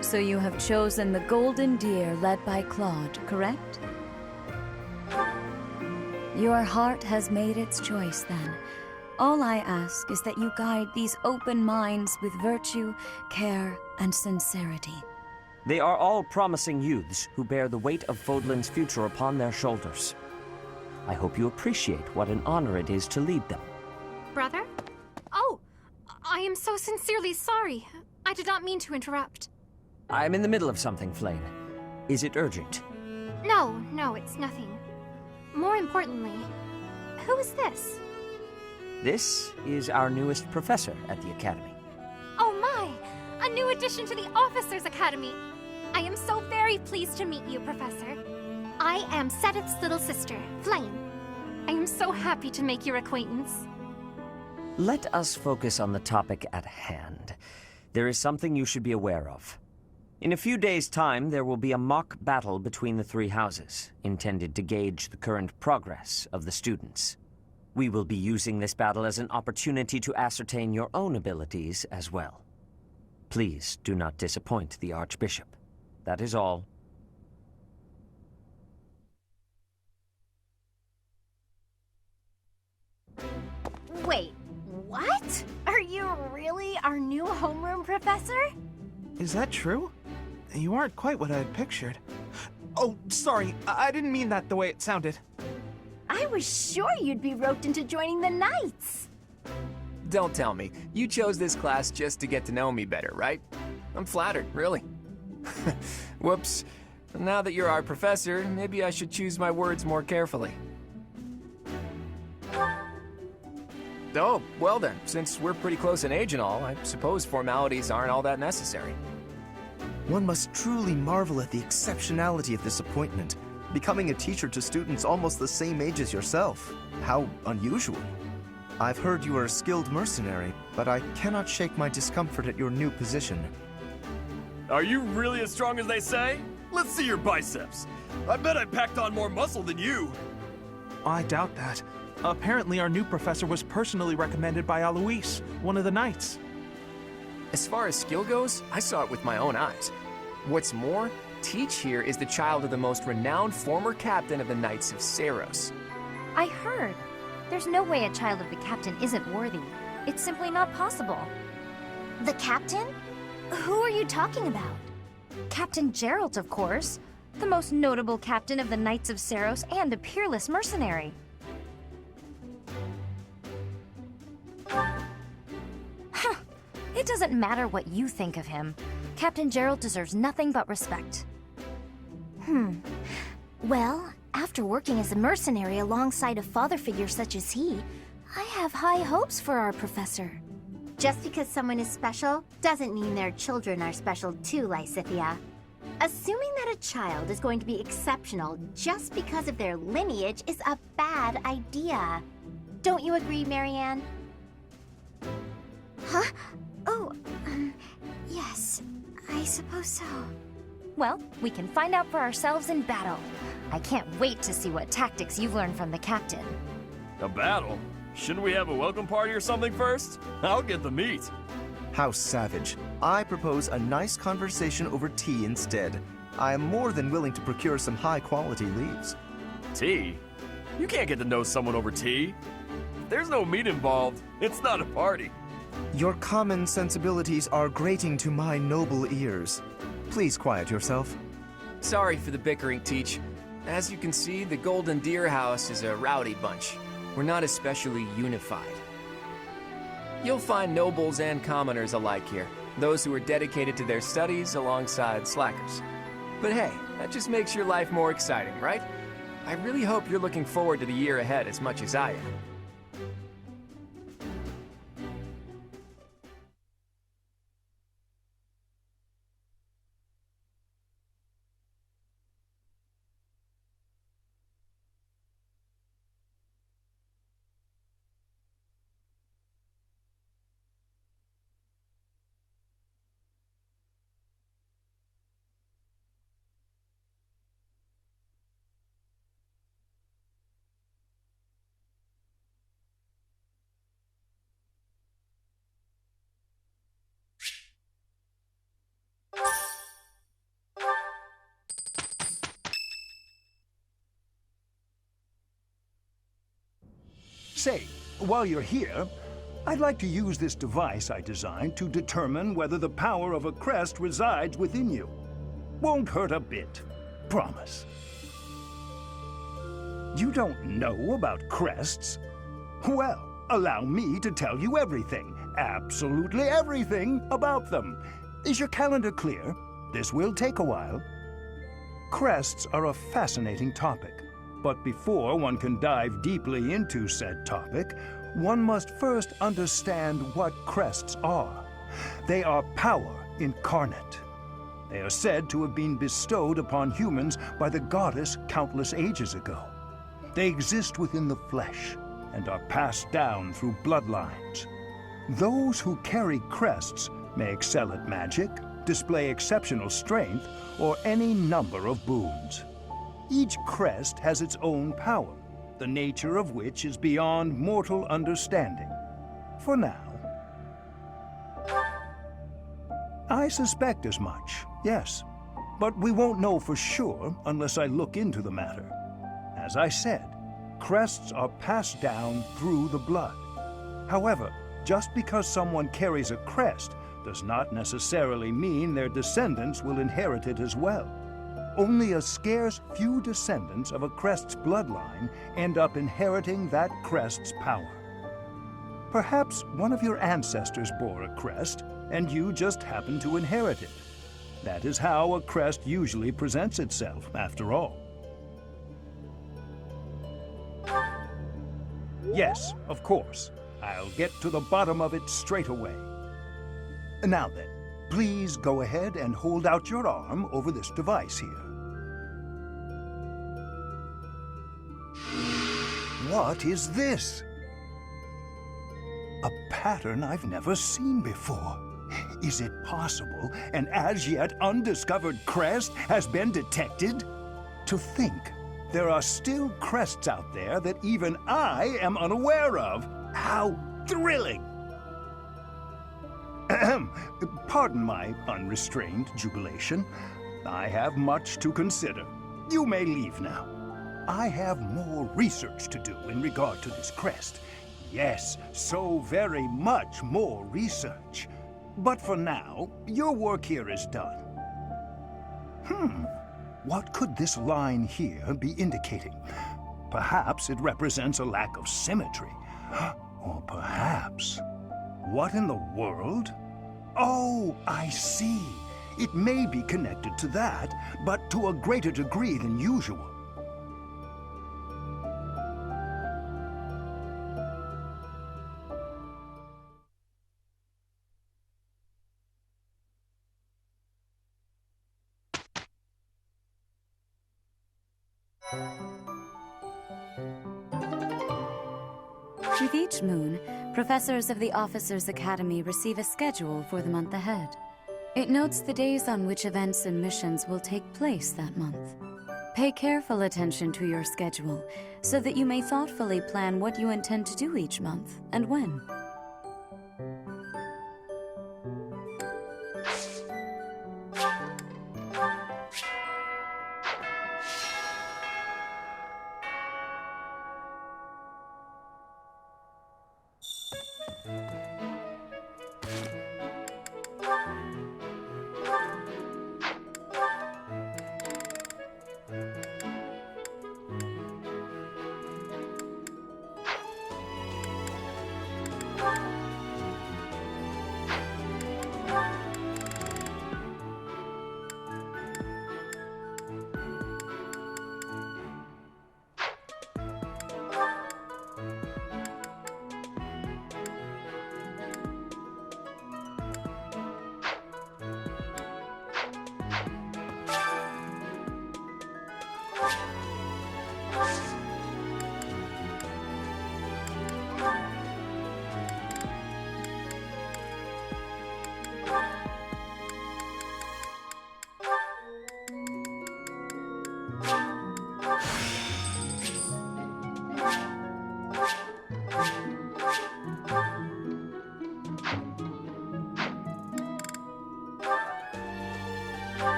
So you have chosen the Golden Deer led by Claude, correct? Your heart has made its choice then. All I ask is that you guide these open minds with virtue, care, and sincerity. They are all promising youths who bear the weight of Fodlan's future upon their shoulders. I hope you appreciate what an honor it is to lead them. Brother? Oh, I am so sincerely sorry. I did not mean to interrupt. I am in the middle of something, Flame. Is it urgent? No, it's nothing. More importantly, who is this? This is our newest professor at the Academy. Oh my! A new addition to the Officers' Academy! I am so very pleased to meet you, Professor. I am Sedith's little sister, Flame. I am so happy to make your acquaintance. Let us focus on the topic at hand. There is something you should be aware of. In a few days' time, there will be a mock battle between the 3 houses, intended to gauge the current progress of the students. We will be using this battle as an opportunity to ascertain your own abilities as well. Please do not disappoint the Archbishop. That is all. Wait, what? Are you really our new homeroom professor? Is that true? You aren't quite what I had pictured. Oh, sorry. I didn't mean that the way it sounded. I was sure you'd be roped into joining the Knights. Don't tell me. You chose this class just to get to know me better, right? I'm flattered, really. Whoops. Now that you're our professor, maybe I should choose my words more carefully. Oh, well then, since we're pretty close in age and all, I suppose formalities aren't all that necessary. One must truly marvel at the exceptionality of this appointment. Becoming a teacher to students almost the same age as yourself. How unusual. I've heard you are a skilled mercenary, but I cannot shake my discomfort at your new position. Are you really as strong as they say? Let's see your biceps. I bet I packed on more muscle than you. I doubt that. Apparently our new professor was personally recommended by Alois, one of the Knights. As far as skill goes, I saw it with my own eyes. What's more, Teach here is the child of the most renowned former captain of the Knights of Seiros. I heard. There's no way a child of the captain isn't worthy. It's simply not possible. The captain? Who are you talking about? Captain Geralt, of course. The most notable captain of the Knights of Seiros and a peerless mercenary. Huh. It doesn't matter what you think of him. Captain Geralt deserves nothing but respect. Well, after working as a mercenary alongside a father figure such as he, I have high hopes for our professor. Just because someone is special doesn't mean their children are special too, Lysithia. Assuming that a child is going to be exceptional just because of their lineage is a bad idea. Don't you agree, Marianne? Huh? Oh, yes, I suppose so. Well, we can find out for ourselves in battle. I can't wait to see what tactics you've learned from the captain. A battle? Shouldn't we have a welcome party or something first? I'll get the meat. How savage. I propose a nice conversation over tea instead. I am more than willing to procure some high-quality leaves. Tea? You can't get to know someone over tea. If there's no meat involved, it's not a party. Your common sensibilities are grating to my noble ears. Please quiet yourself. Sorry for the bickering, Teach. As you can see, the Golden Deer House is a rowdy bunch. we're not especially unified. You'll find nobles and commoners alike here, those who are dedicated to their studies alongside slackers. But hey, that just makes your life more exciting, right? I really hope you're looking forward to the year ahead as much as I am. Say, while you're here, I'd like to use this device I designed to determine whether the power of a crest resides within you. Won't hurt a bit. Promise. You don't know about crests? Well, allow me to tell you everything, absolutely everything about them. Is your calendar clear? This will take a while. Crests are a fascinating topic. But before one can dive deeply into said topic, one must first understand what crests are. They are power incarnate. They are said to have been bestowed upon humans by the goddess countless ages ago. They exist within the flesh and are passed down through bloodlines. Those who carry crests may excel at magic, display exceptional strength, or any number of boons. Each crest has its own power, the nature of which is beyond mortal understanding. For now. I suspect as much, yes. But we won't know for sure unless I look into the matter. As I said, crests are passed down through the blood. However, just because someone carries a crest does not necessarily mean their descendants will inherit it as well. Only a scarce few descendants of a crest's bloodline end up inheriting that crest's power. Perhaps one of your ancestors bore a crest, and you just happen to inherit it. That is how a crest usually presents itself, after all. Yes, of course. I'll get to the bottom of it straight away. Now then, please go ahead and hold out your arm over this device here. What is this? A pattern I've never seen before. Is it possible an as yet undiscovered crest has been detected? To think there are still crests out there that even I am unaware of. How thrilling! Pardon my unrestrained jubilation. I have much to consider. You may leave now. I have more research to do in regard to this crest. Yes, so very much more research. But for now, your work here is done. What could this line here be indicating? Perhaps it represents a lack of symmetry. Or perhaps... What in the world? Oh, I see. It may be connected to that, but to a greater degree than usual. With each moon, professors of the Officers' Academy receive a schedule for the month ahead. It notes the days on which events and missions will take place that month. Pay careful attention to your schedule, so that you may thoughtfully plan what you intend to do each month, and when.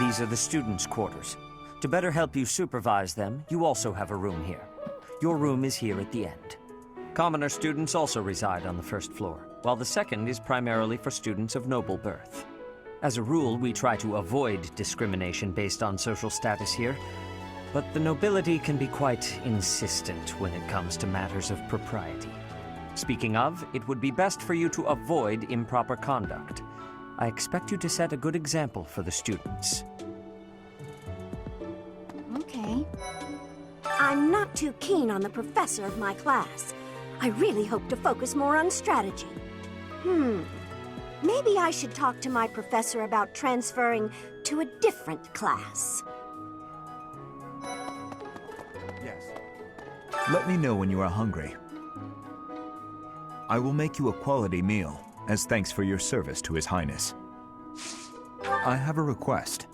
These are the students' quarters. To better help you supervise them, you also have a room here. Your room is here at the end. Commoner students also reside on the first floor, while the second is primarily for students of noble birth. As a rule, we try to avoid discrimination based on social status here, but the nobility can be quite insistent when it comes to matters of propriety. Speaking of, it would be best for you to avoid improper conduct. I expect you to set a good example for the students. Okay. I'm not too keen on the professor of my class. I really hope to focus more on strategy. Maybe I should talk to my professor about transferring to a different class. Yes. Let me know when you are hungry. I will make you a quality meal, as thanks for your service to His Highness. I have a request.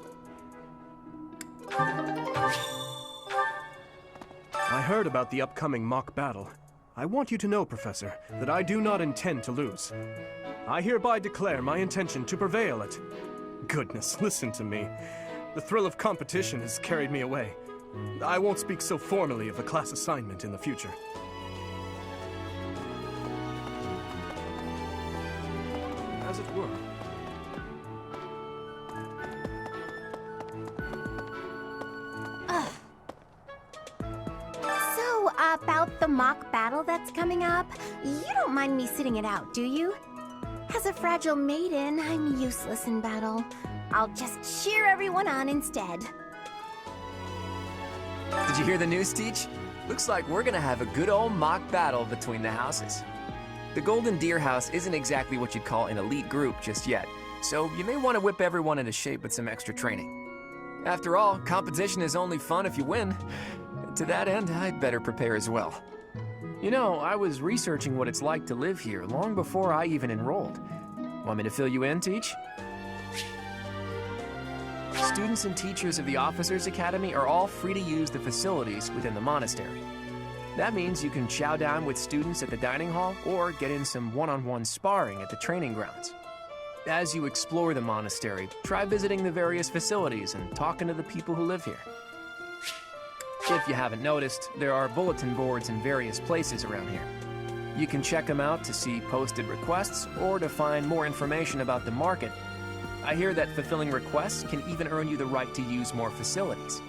I heard about the upcoming Mach battle. I want you to know, Professor, that I do not intend to lose. I hereby declare my intention to prevail at... Goodness, listen to me. The thrill of competition has carried me away. I won't speak so formally of a class assignment in the future. As it were. So, about the Mach battle that's coming up, you don't mind me sitting it out, do you? As a fragile maiden, I'm useless in battle. I'll just cheer everyone on instead. Did you hear the news, Teach? Looks like we're gonna have a good old Mach battle between the houses. The Golden Deer House isn't exactly what you'd call an elite group just yet, so you may want to whip everyone into shape with some extra training. After all, competition is only fun if you win. To that end, I'd better prepare as well. You know, I was researching what it's like to live here long before I even enrolled. Want me to fill you in, Teach? Students and teachers of the Officers' Academy are all free to use the facilities within the monastery. That means you can chow down with students at the dining hall or get in some one-on-one sparring at the training grounds. As you explore the monastery, try visiting the various facilities and talking to the people who live here. If you haven't noticed, there are bulletin boards in various places around here. You can check them out to see posted requests or to find more information about the market. I hear that fulfilling requests can even earn you the right to use more facilities.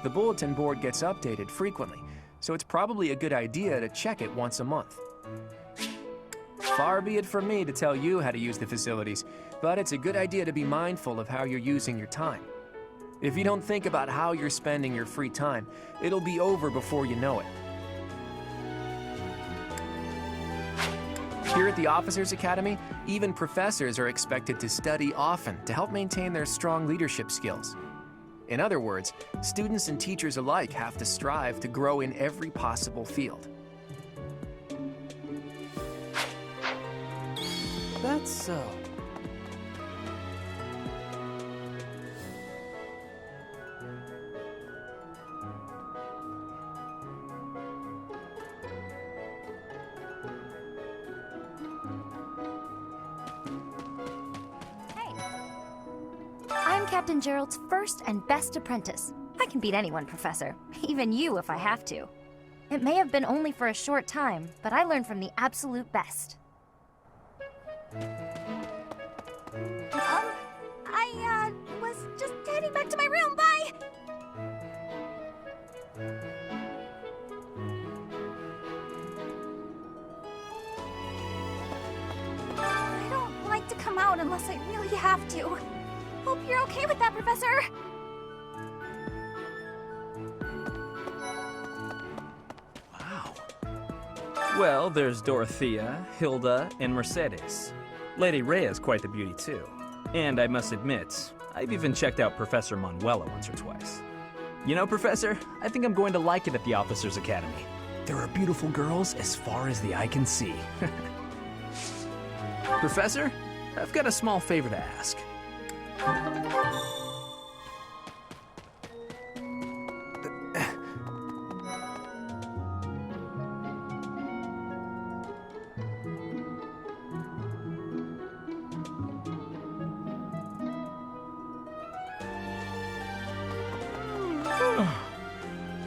The bulletin board gets updated frequently, so it's probably a good idea to check it once a month. Far be it from me to tell you how to use the facilities, but it's a good idea to be mindful of how you're using your time. If you don't think about how you're spending your free time, it'll be over before you know it. Here at the Officers' Academy, even professors are expected to study often to help maintain their strong leadership skills. In other words, students and teachers alike have to strive to grow in every possible field. That's so. I'm Captain Gerald's first and best apprentice. I can beat anyone, Professor. Even you if I have to. It may have been only for a short time, but I learned from the absolute best. I was just heading back to my room. Bye! I don't like to come out unless I really have to. Hope you're okay with that, Professor. Well, there's Dorothea, Hilda, and Mercedes. Lady Rhea's quite the beauty, too. And I must admit, I've even checked out Professor Manuela once or twice. You know, Professor, I think I'm going to like it at the Officers' Academy. There are beautiful girls as far as the eye can see. Professor, I've got a small favor to ask.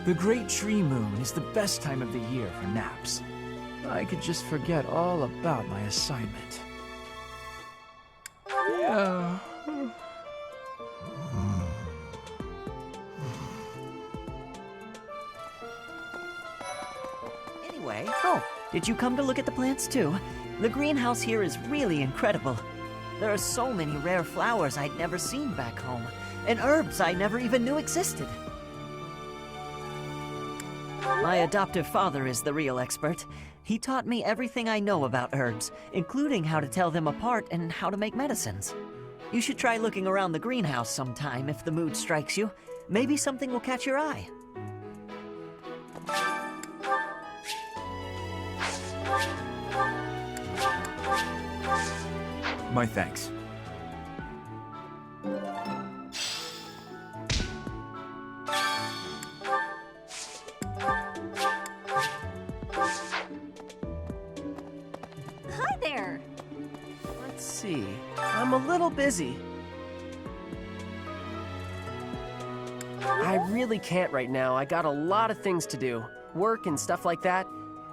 The Great Tree Moon is the best time of the year for naps. I could just forget all about my assignment. Yeah. Anyway, did you come to look at the plants too? The greenhouse here is really incredible. There are so many rare flowers I'd never seen back home, and herbs I never even knew existed. My adoptive father is the real expert. He taught me everything I know about herbs, including how to tell them apart and how to make medicines. You should try looking around the greenhouse sometime if the mood strikes you. Maybe something will catch your eye. My thanks. Hi there. Let's see. I'm a little busy. I really can't right now. I got a lot of things to do. Work and stuff like that.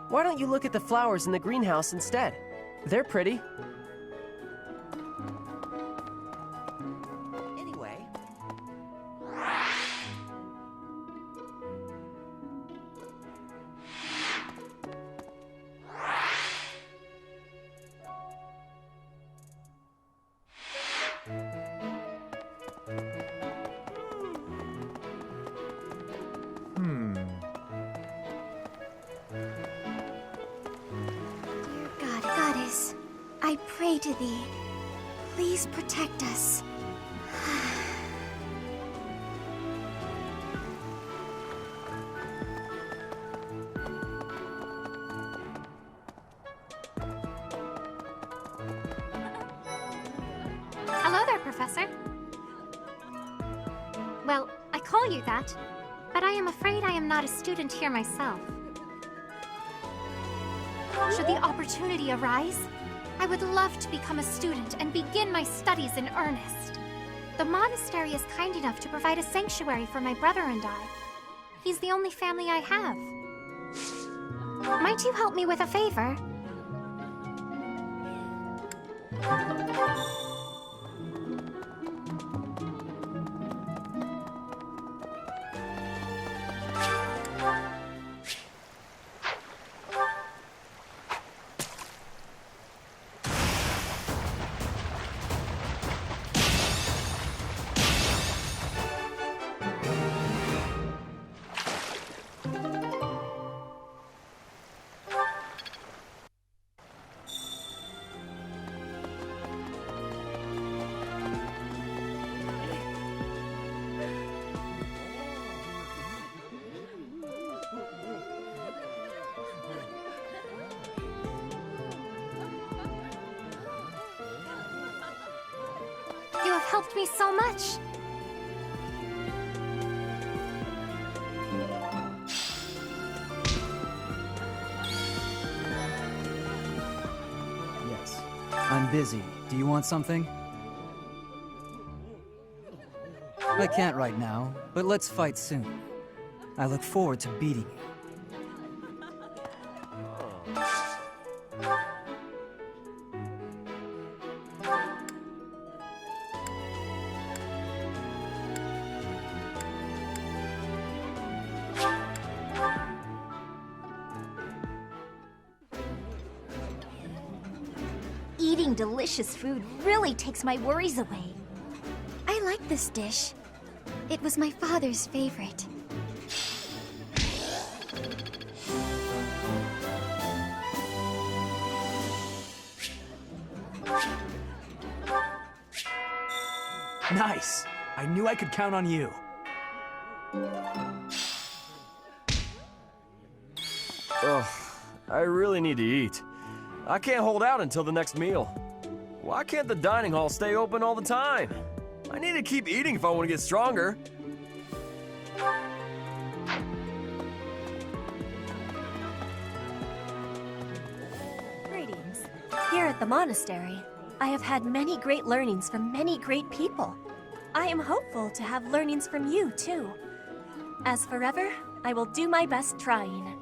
Why don't you look at the flowers in the greenhouse instead? They're pretty. Anyway. Goddess, I pray to thee. Please protect us. Hello there, Professor. Well, I call you that, but I am afraid I am not a student here myself. Should the opportunity arise, I would love to become a student and begin my studies in earnest. The monastery is kind enough to provide a sanctuary for my brother and I. He's the only family I have. Might you help me with a favor? You have helped me so much. Yes. I'm busy. Do you want something? I can't right now, but let's fight soon. I look forward to beating you. Eating delicious food really takes my worries away. I like this dish. It was my father's favorite. Nice. I knew I could count on you. Ugh, I really need to eat. I can't hold out until the next meal. Why can't the dining hall stay open all the time? I need to keep eating if I want to get stronger. Greetings. Here at the monastery, I have had many great learnings from many great people. I am hopeful to have learnings from you, too. As forever, I will do my best trying.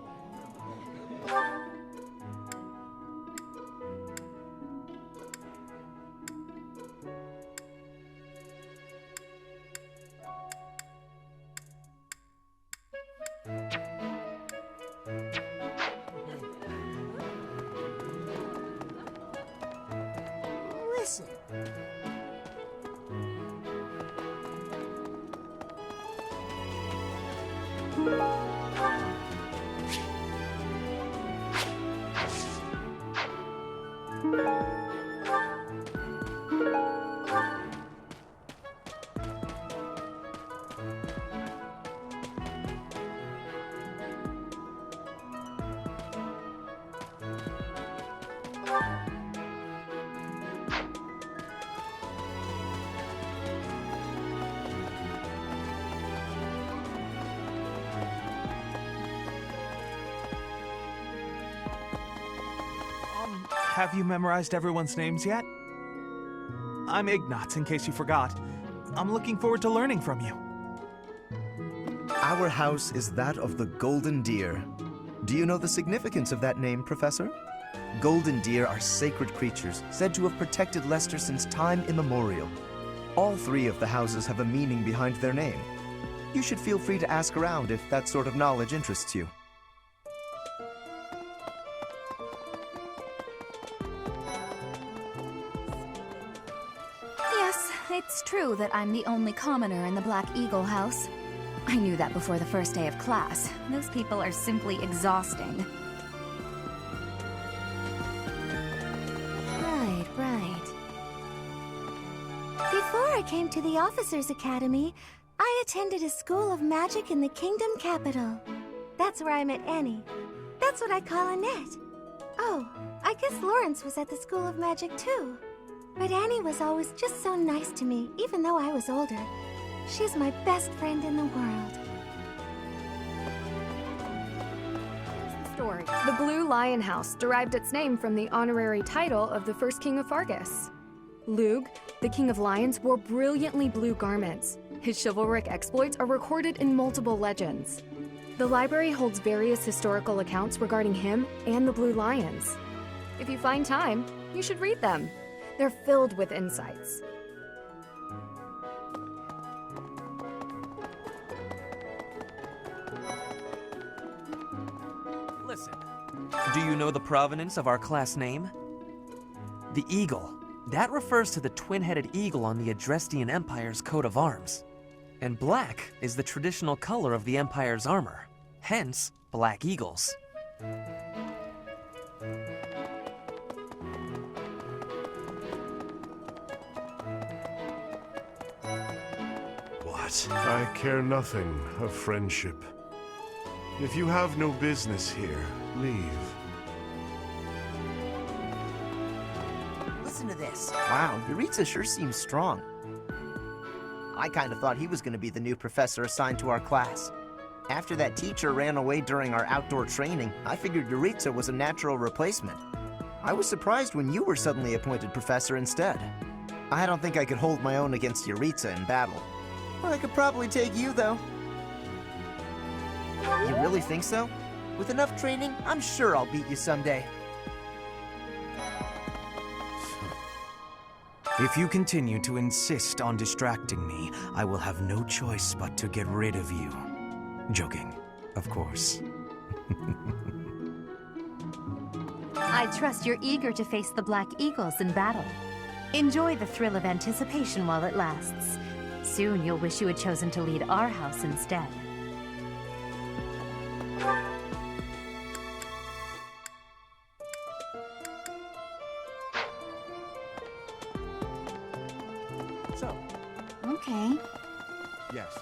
Listen. Have you memorized everyone's names yet? I'm Ignatz, in case you forgot. I'm looking forward to learning from you. Our house is that of the Golden Deer. Do you know the significance of that name, Professor? Golden deer are sacred creatures, said to have protected Leicester since time immemorial. All three of the houses have a meaning behind their name. You should feel free to ask around if that sort of knowledge interests you. Yes, it's true that I'm the only commoner in the Black Eagle house. I knew that before the first day of class. Those people are simply exhausting. Right. Before I came to the Officers' Academy, I attended a school of magic in the Kingdom Capital. That's where I met Annie. That's what I call Annette. Oh, I guess Lawrence was at the School of Magic too. But Annie was always just so nice to me, even though I was older. She's my best friend in the world. Story. The Blue Lion House derived its name from the honorary title of the first king of Fargus. Lugh, the king of lions, wore brilliantly blue garments. His chivalric exploits are recorded in multiple legends. The library holds various historical accounts regarding him and the Blue Lions. If you find time, you should read them. They're filled with insights. Listen. Do you know the provenance of our class name? The eagle. That refers to the twin-headed eagle on the Adrestian Empire's coat of arms. And black is the traditional color of the Empire's armor. Hence, black eagles. What? I care nothing of friendship. If you have no business here, leave. Listen to this. Wow, Yuritsa sure seems strong. I kind of thought he was going to be the new professor assigned to our class. After that teacher ran away during our outdoor training, I figured Yuritsa was a natural replacement. I was surprised when you were suddenly appointed professor instead. I don't think I could hold my own against Yuritsa in battle. Well, I could probably take you, though. You really think so? With enough training, I'm sure I'll beat you someday. If you continue to insist on distracting me, I will have no choice but to get rid of you. Joking, of course. I I trust you're eager to face the Black Eagles in battle. Enjoy the thrill of anticipation while it lasts. Soon you'll wish you had chosen to lead our house instead. So. Okay. Yes.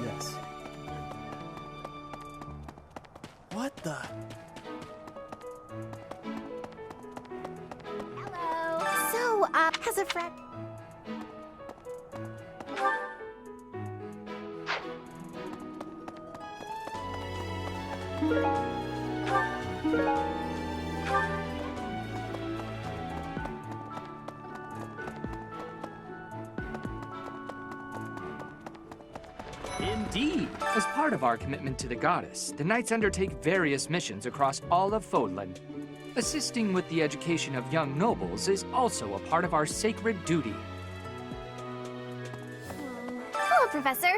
Yes. What the? So, has a friend... Indeed. As part of our commitment to the goddess, the knights undertake various missions across all of Fodlan. Assisting with the education of young nobles is also a part of our sacred duty. Hello, Professor.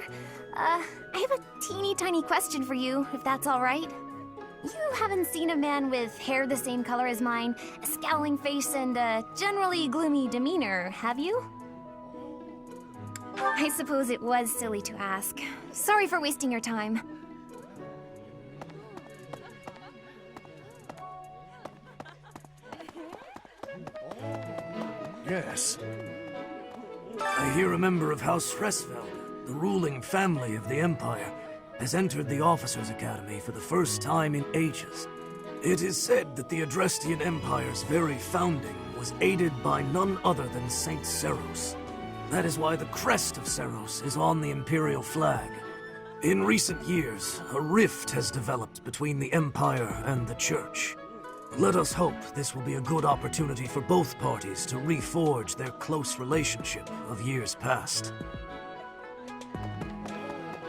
I have a teeny tiny question for you, if that's all right. You haven't seen a man with hair the same color as mine, a scowling face, and a generally gloomy demeanor, have you? I suppose it was silly to ask. Sorry for wasting your time. Yes. I hear a member of House Fresfeld, the ruling family of the Empire, has entered the Officers' Academy for the first time in ages. It is said that the Adrestian Empire's very founding was aided by none other than Saint Seros. That is why the crest of Seros is on the Imperial flag. In recent years, a rift has developed between the Empire and the Church. Let us hope this will be a good opportunity for both parties to reforge their close relationship of years past.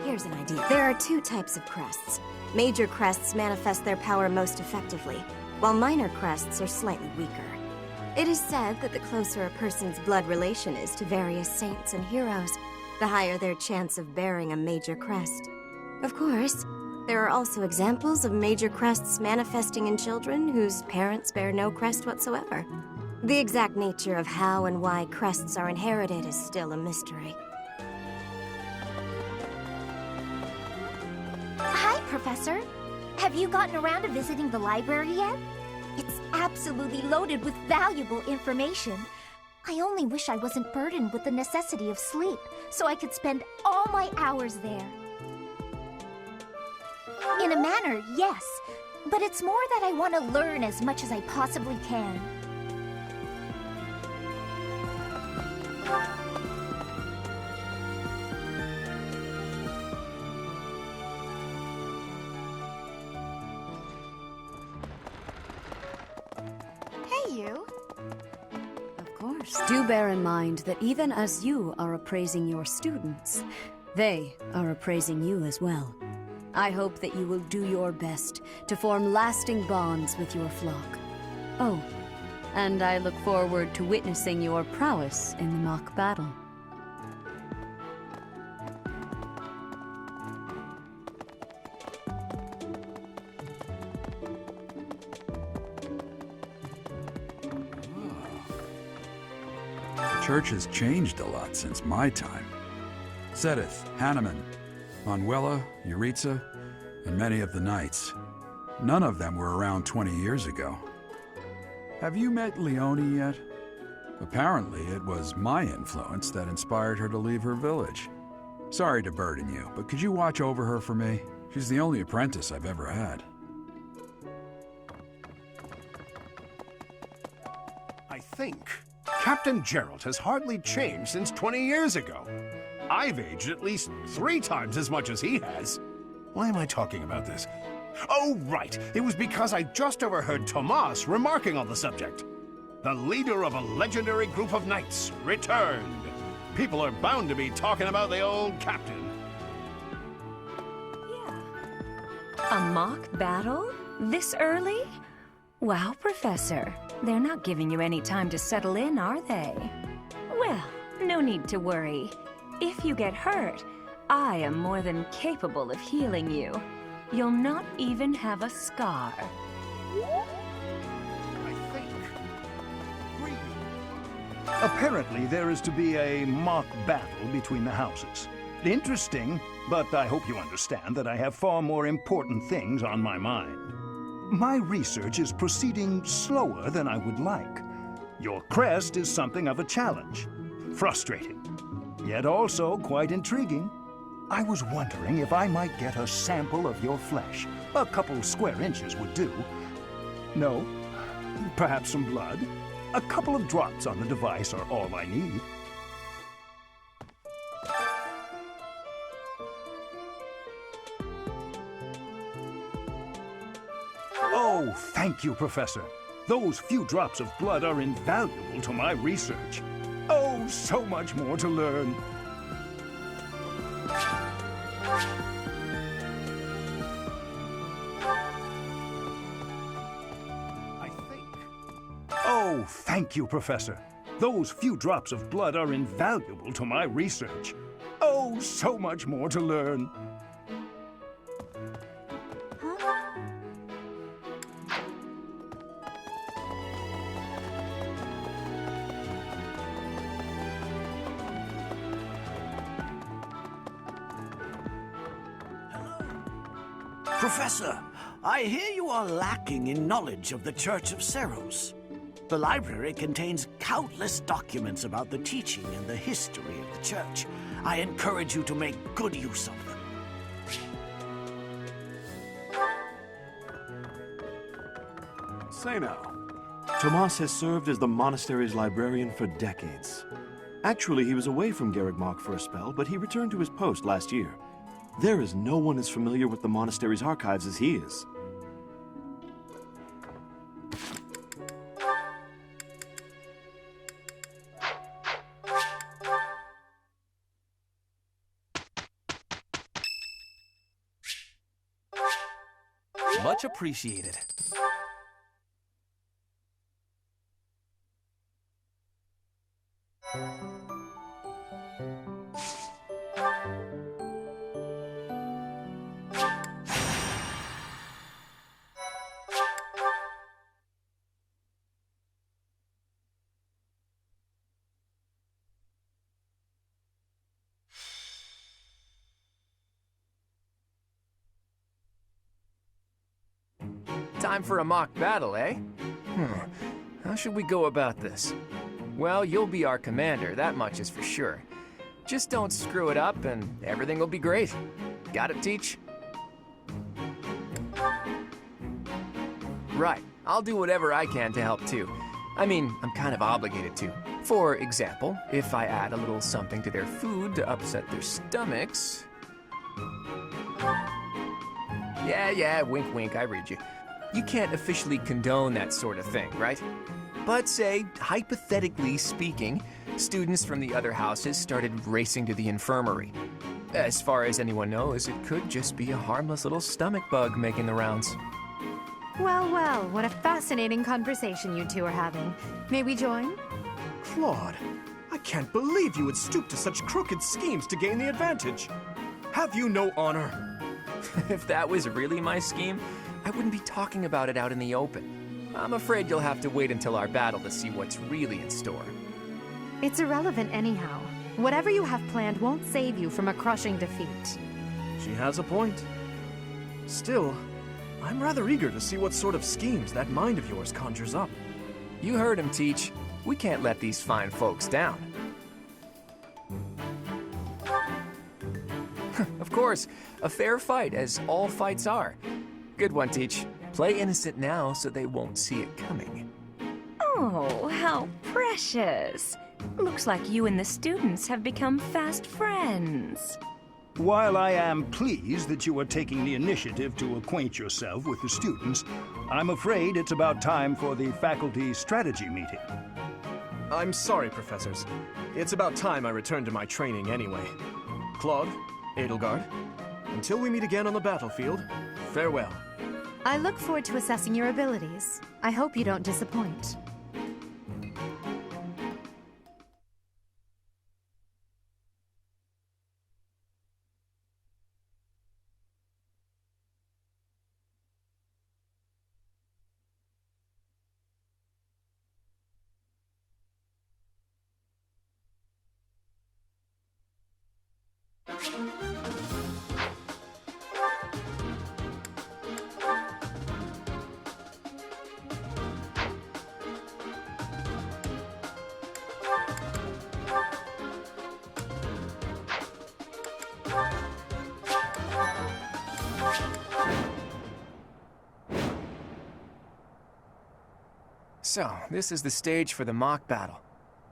Here's an idea. There are two types of crests. Major crests manifest their power most effectively, while minor crests are slightly weaker. It is said that the closer a person's blood relation is to various saints and heroes, the higher their chance of bearing a major crest. Of course, there are also examples of major crests manifesting in children whose parents bear no crest whatsoever. The exact nature of how and why crests are inherited is still a mystery. Hi, Professor. Have you gotten around to visiting the library yet? It's absolutely loaded with valuable information. I only wish I wasn't burdened with the necessity of sleep, so I could spend all my hours there. In a manner, yes, but it's more that I want to learn as much as I possibly can. Hey, you. Of course. Do bear in mind that even as you are appraising your students, they are appraising you as well. I hope that you will do your best to form lasting bonds with your flock. Oh, and I look forward to witnessing your prowess in the Mach battle. The church has changed a lot since my time. Sedith, Hanneman, Manuela, Yuritsa, and many of the knights. None of them were around 20 years ago. Have you met Leonie yet? Apparently, it was my influence that inspired her to leave her village. Sorry to burden you, but could you watch over her for me? She's the only apprentice I've ever had. I think Captain Gerald has hardly changed since 20 years ago. I've aged at least 3 times as much as he has. Why am I talking about this? Oh, right. It was because I just overheard Tomas remarking on the subject. The leader of a legendary group of knights returned. People are bound to be talking about the old captain. A mock battle? This early? Wow, Professor. They're not giving you any time to settle in, are they? Well, no need to worry. If you get hurt, I am more than capable of healing you. You'll not even have a scar. Apparently, there is to be a mock battle between the houses. Interesting, but I hope you understand that I have far more important things on my mind. My research is proceeding slower than I would like. Your crest is something of a challenge. Frustrating, yet also quite intriguing. I was wondering if I might get a sample of your flesh. A couple square inches would do. No? Perhaps some blood? A couple of drops on the device are all I need. Oh, thank you, Professor. Those few drops of blood are invaluable to my research. Oh, so much more to learn. Oh, thank you, Professor. Those few drops of blood are invaluable to my research. Oh, so much more to learn. Professor, I hear you are lacking in knowledge of the Church of Seros. The library contains countless documents about the teaching and the history of the Church. I encourage you to make good use of them. Say now, Tomas has served as the monastery's librarian for decades. Actually, he was away from Garreg Mach for a spell, but he returned to his post last year. There is no one as familiar with the monastery's archives as he is. Much appreciated. Time for a mock battle, eh? How should we go about this? Well, you'll be our commander, that much is for sure. Just don't screw it up and everything will be great. Got it, Teach? Right, I'll do whatever I can to help too. I mean, I'm kind of obligated to. For example, if I add a little something to their food to upset their stomachs... Yeah, wink wink, I read you. You can't officially condone that sort of thing, right? But say, hypothetically speaking, students from the other houses started racing to the infirmary. As far as anyone knows, it could just be a harmless little stomach bug making the rounds. Well, what a fascinating conversation you two are having. May we join? Claude, I can't believe you would stoop to such crooked schemes to gain the advantage. Have you no honor? If that was really my scheme, I wouldn't be talking about it out in the open. I'm afraid you'll have to wait until our battle to see what's really in store. It's irrelevant anyhow. Whatever you have planned won't save you from a crushing defeat. She has a point. Still, I'm rather eager to see what sort of schemes that mind of yours conjures up. You heard him, Teach. We can't let these fine folks down. Of course, a fair fight, as all fights are. Good one, Teach. Play innocent now so they won't see it coming. Oh, how precious. Looks like you and the students have become fast friends. While I am pleased that you are taking the initiative to acquaint yourself with the students, I'm afraid it's about time for the faculty strategy meeting. I'm sorry, professors. It's about time I returned to my training anyway. Claude, Edelgard, until we meet again on the battlefield, farewell. I look forward to assessing your abilities. I hope you don't disappoint. So, this is the stage for the Mach battle.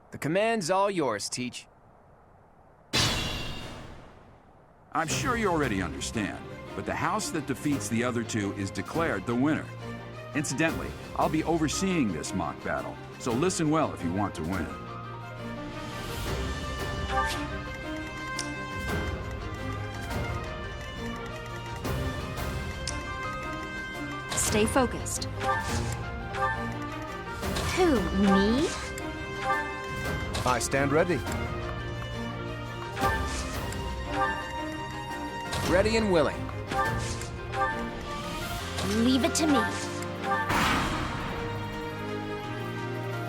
The command's all yours, Teach. I'm sure you already understand, but the house that defeats the other two is declared the winner. Incidentally, I'll be overseeing this Mach battle, so listen well if you want to win. Stay focused. Who, me? I stand ready. Ready and willing. Leave it to me.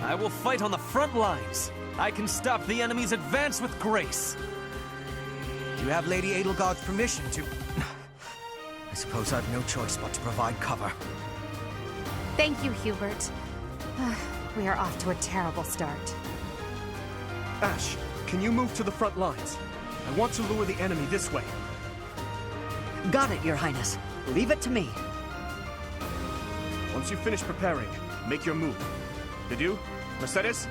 I will fight on the front lines. I can stop the enemy's advance with grace. You have Lady Edelgard's permission to... I suppose I've no choice but to provide cover. Thank you, Hubert. We are off to a terrible start. Ash, can you move to the front lines? I want to lure the enemy this way. Got it, Your Highness. Leave it to me. Once you finish preparing, make your move. Did you? Mercedes?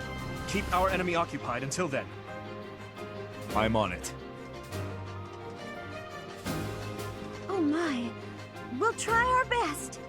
Keep our enemy occupied until then. I'm on it. Oh my. We'll try our best.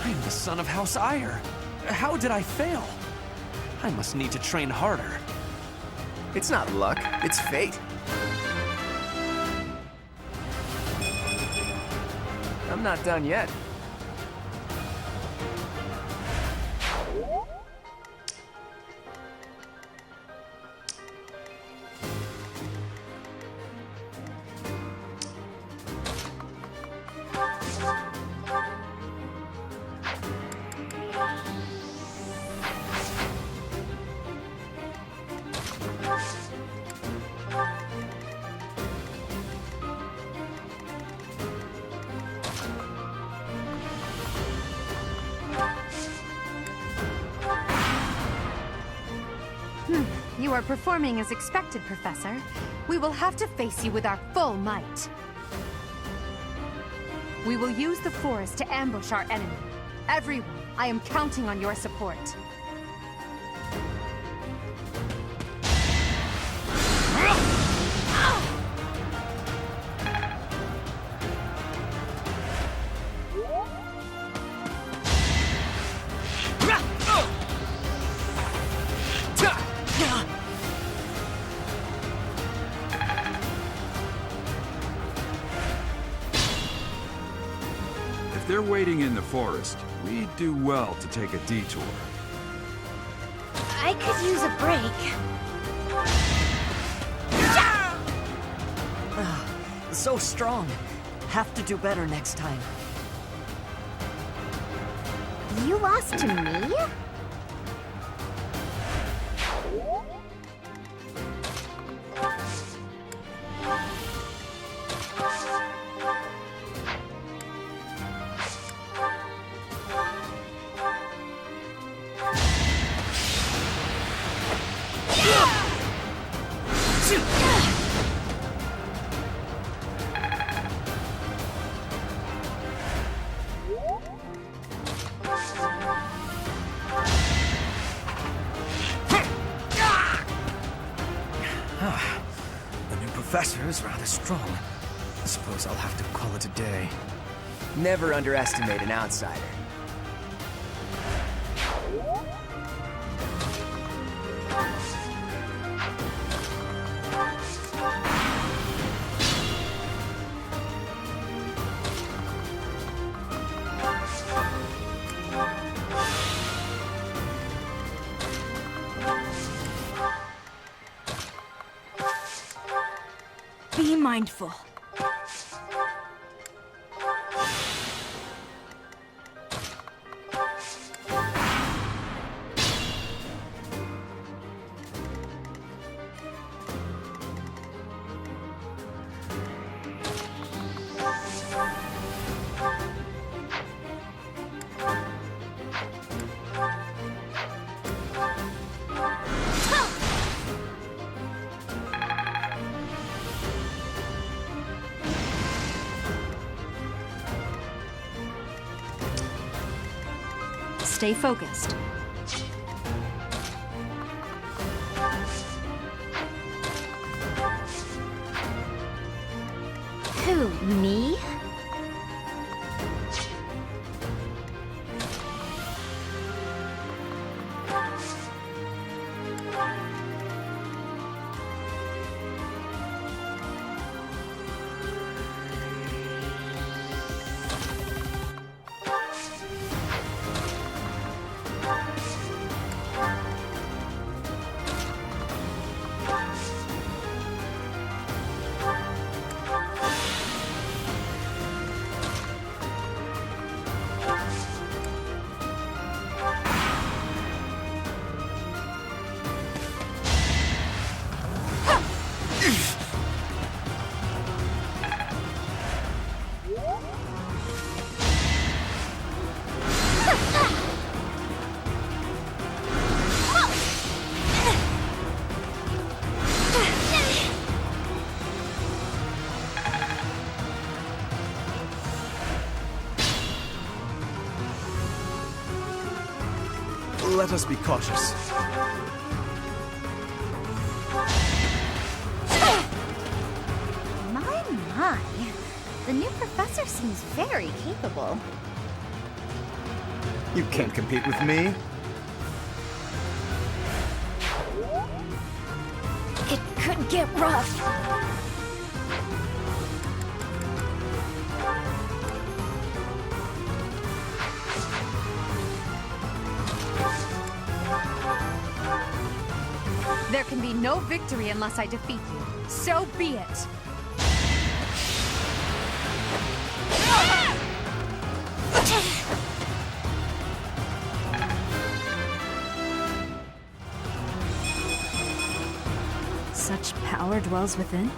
I'm the son of House Ire. How did I fail? I must need to train harder. It's not luck, it's fate. I'm not done yet. You are performing as expected, Professor. We will have to face you with our full might. We will use the forest to ambush our enemy. Everyone, I am counting on your support. If they're waiting in the forest, we'd do well to take a detour. I could use a break. So strong. Have to do better next time. You lost to me? The new professor is rather strong. I suppose I'll have to call it a day. Never underestimate an outsider. Be mindful. Stay focused. Who, me? Let us be cautious. My. The new professor seems very capable. You can't compete with me. It could get rough. There can be no victory unless I defeat you. So be it. Such power dwells within.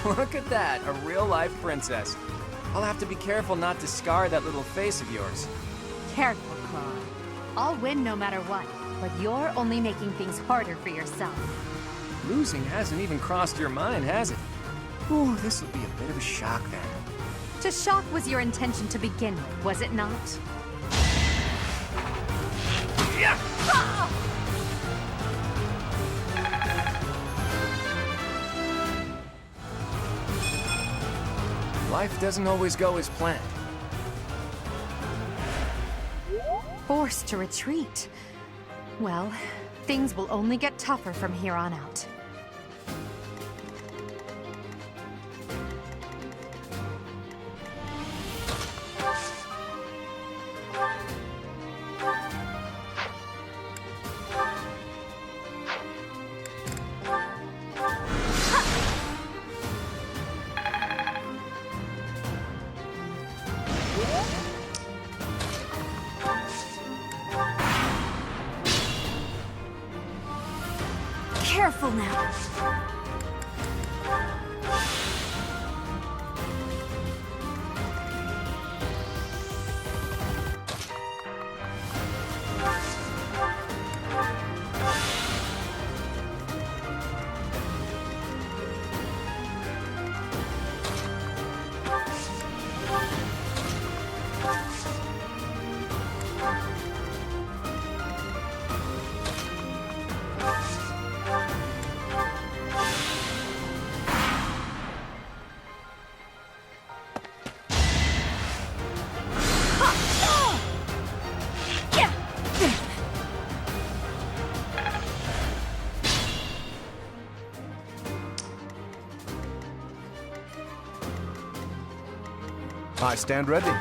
Look at that, a real-life princess. I'll have to be careful not to scar that little face of yours. Careful, Claude. I'll win no matter what, but you're only making things harder for yourself. Losing hasn't even crossed your mind, has it? Ooh, this will be a bit of a shock then. To shock was your intention to begin with, was it not? Yeah. Life doesn't always go as planned. Forced to retreat. Well, things will only get tougher from here on out. Careful now. I stand ready.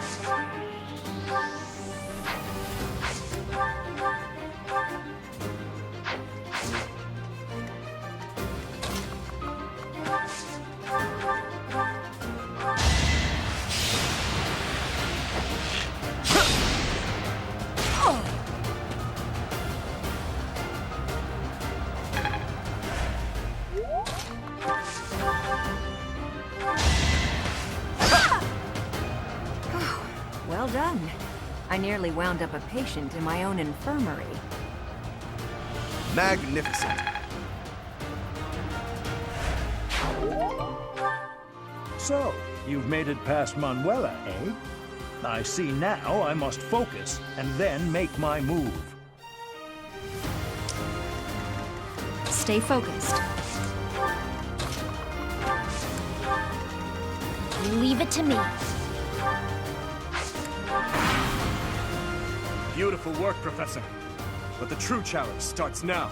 Well done. I nearly wound up a patient in my own infirmary. Magnificent. So, you've made it past Manuela, eh? I see now I must focus and then make my move. Stay focused. Leave it to me. Beautiful work, Professor. But the true challenge starts now.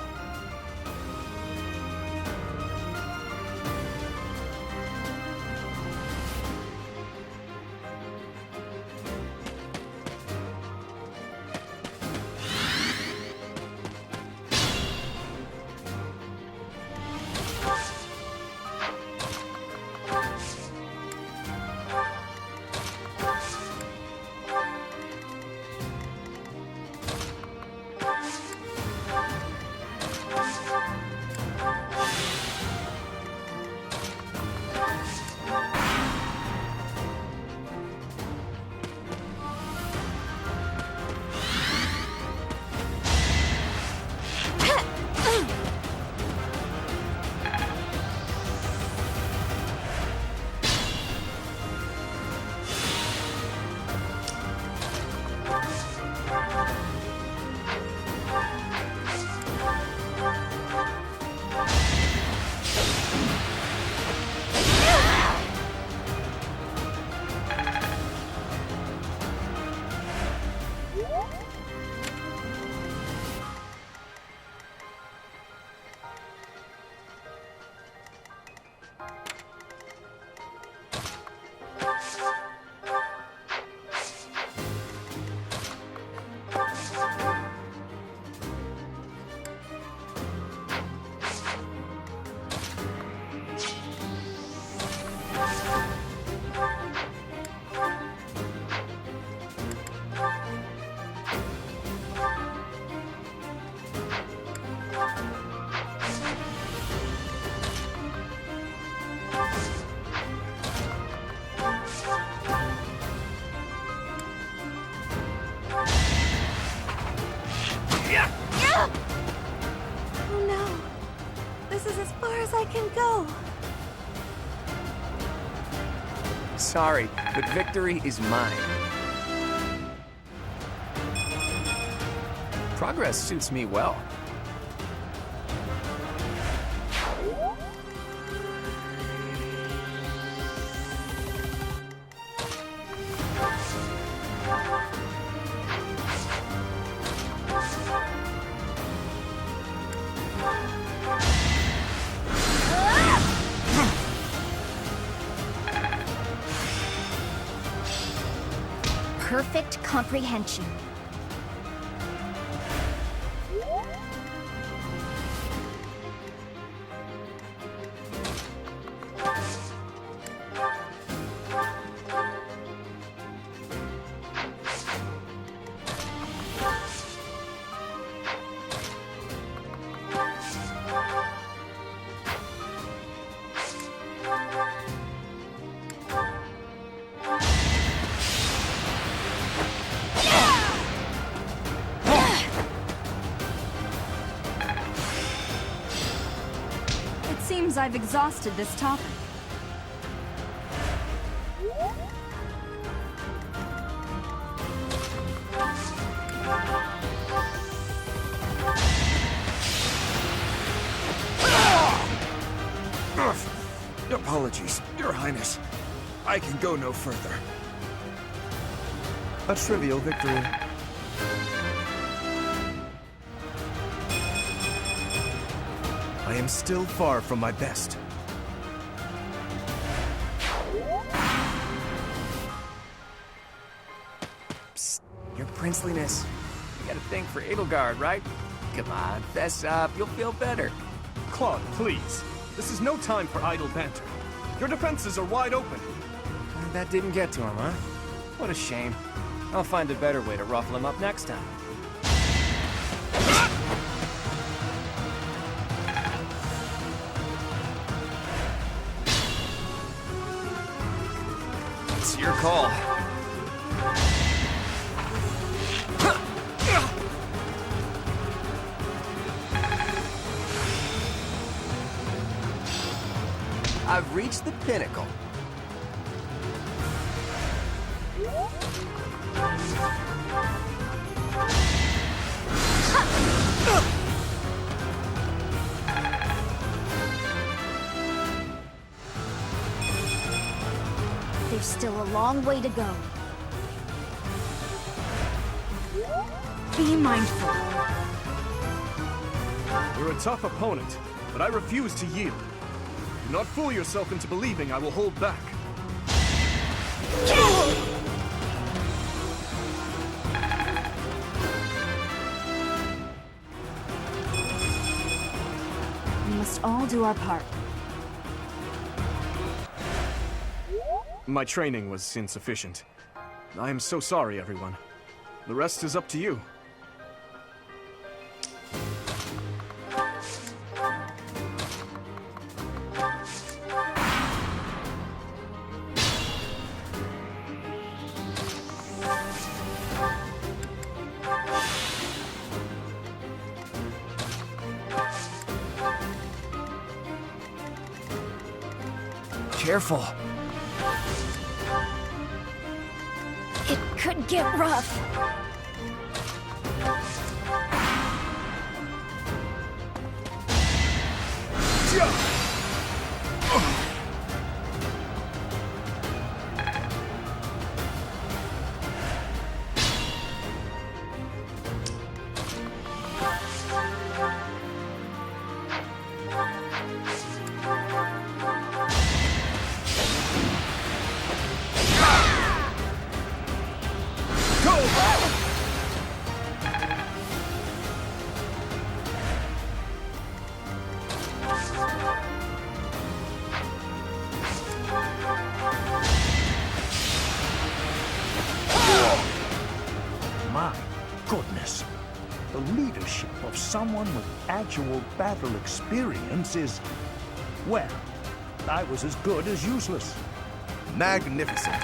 Oh no. This is as far as I can go. Sorry, but victory is mine. Progress suits me well. Perfect comprehension. Seems I've exhausted this topic. Apologies, Your Highness. I can go no further. A trivial victory. I am still far from my best. Princeliness. You got a thing for Edelgard, right? Come on, fess up. You'll feel better. Claude, please. This is no time for idle banter. Your defenses are wide open. That didn't get to him, huh? What a shame. I'll find a better way to ruffle him up next time. It's your call. I've reached the pinnacle. There's still a long way to go. Be mindful. You're a tough opponent, but I refuse to yield. Do not fool yourself into believing I will hold back. We must all do our part. My training was insufficient. I am so sorry, everyone. The rest is up to you. Careful. It could get rough. My goodness. The leadership of someone with actual battle experience is, well, I was as good as useless. Magnificent.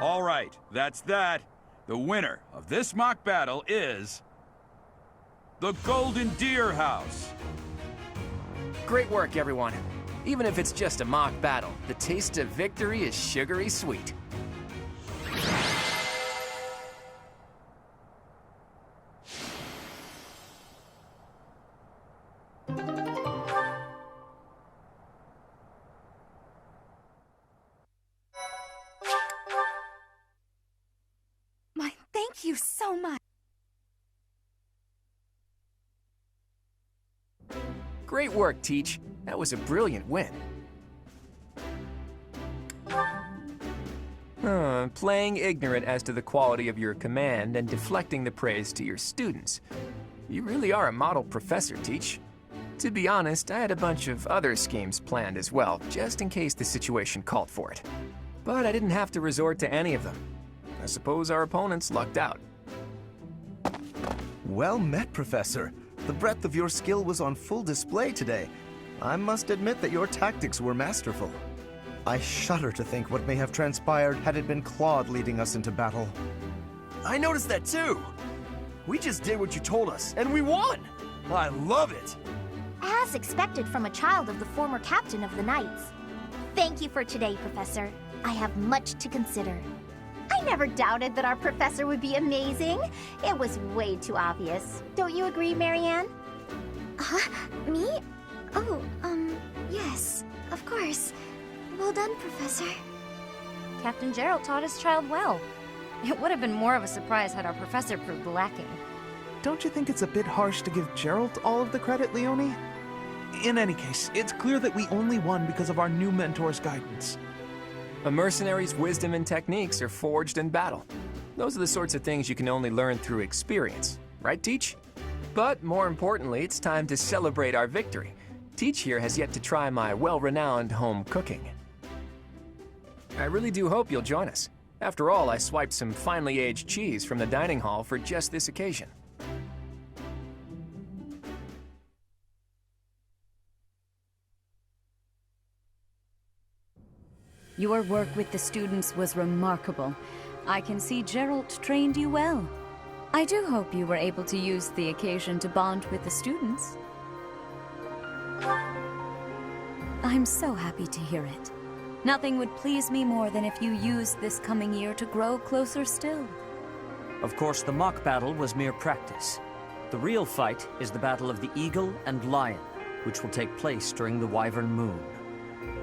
All right, that's that. The winner of this mock battle is... the Golden Deer House. Great work, everyone. Even if it's just a mock battle, the taste of victory is sugary sweet. Thank you so much. Great work, Teach. That was a brilliant win. Playing ignorant as to the quality of your command and deflecting the praise to your students. You really are a model professor, Teach. To be honest, I had a bunch of other schemes planned as well, just in case the situation called for it. But I didn't have to resort to any of them. I suppose our opponents lucked out. Well met, Professor. The breadth of your skill was on full display today. I must admit that your tactics were masterful. I shudder to think what may have transpired had it been Claude leading us into battle. I noticed that too. We just did what you told us, and we won! I love it! As expected from a child of the former captain of the Knights. Thank you for today, Professor. I have much to consider. I never doubted that our professor would be amazing. It was way too obvious. Don't you agree, Marianne? Me? Oh, yes, of course. Well done, Professor. Captain Gerald taught his child well. It would have been more of a surprise had our professor proved lacking. Don't you think it's a bit harsh to give Gerald all of the credit, Leonie? In any case, it's clear that we only won because of our new mentor's guidance. A mercenary's wisdom and techniques are forged in battle. Those are the sorts of things you can only learn through experience. Right, Teach? But more importantly, it's time to celebrate our victory. Teach here has yet to try my well-renowned home cooking. I really do hope you'll join us. After all, I swiped some finely aged cheese from the dining hall for just this occasion. Your work with the students was remarkable. I can see Geralt trained you well. I do hope you were able to use the occasion to bond with the students. I'm so happy to hear it. Nothing would please me more than if you used this coming year to grow closer still. Of course, the Mach battle was mere practice. The real fight is the Battle of the Eagle and Lion, which will take place during the Wyvern Moon.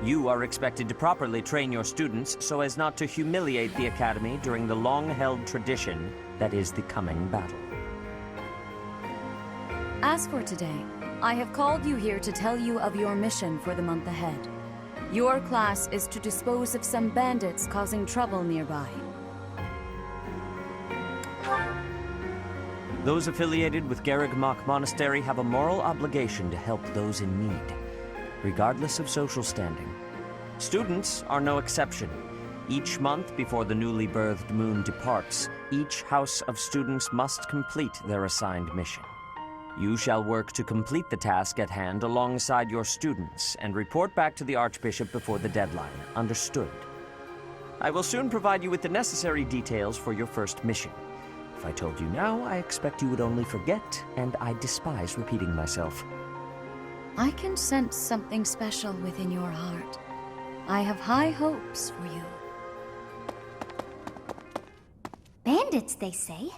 You are expected to properly train your students so as not to humiliate the Academy during the long-held tradition that is the coming battle. As for today, I have called you here to tell you of your mission for the month ahead. Your class is to dispose of some bandits causing trouble nearby. Those affiliated with Garreg Mach Monastery have a moral obligation to help those in need, regardless of social standing. Students are no exception. Each month before the newly birthed moon departs, each house of students must complete their assigned mission. You shall work to complete the task at hand alongside your students and report back to the Archbishop before the deadline. Understood? I will soon provide you with the necessary details for your first mission. If I told you now, I expect you would only forget, and I despise repeating myself. I can sense something special within your heart. I have high hopes for you. Bandits, they say.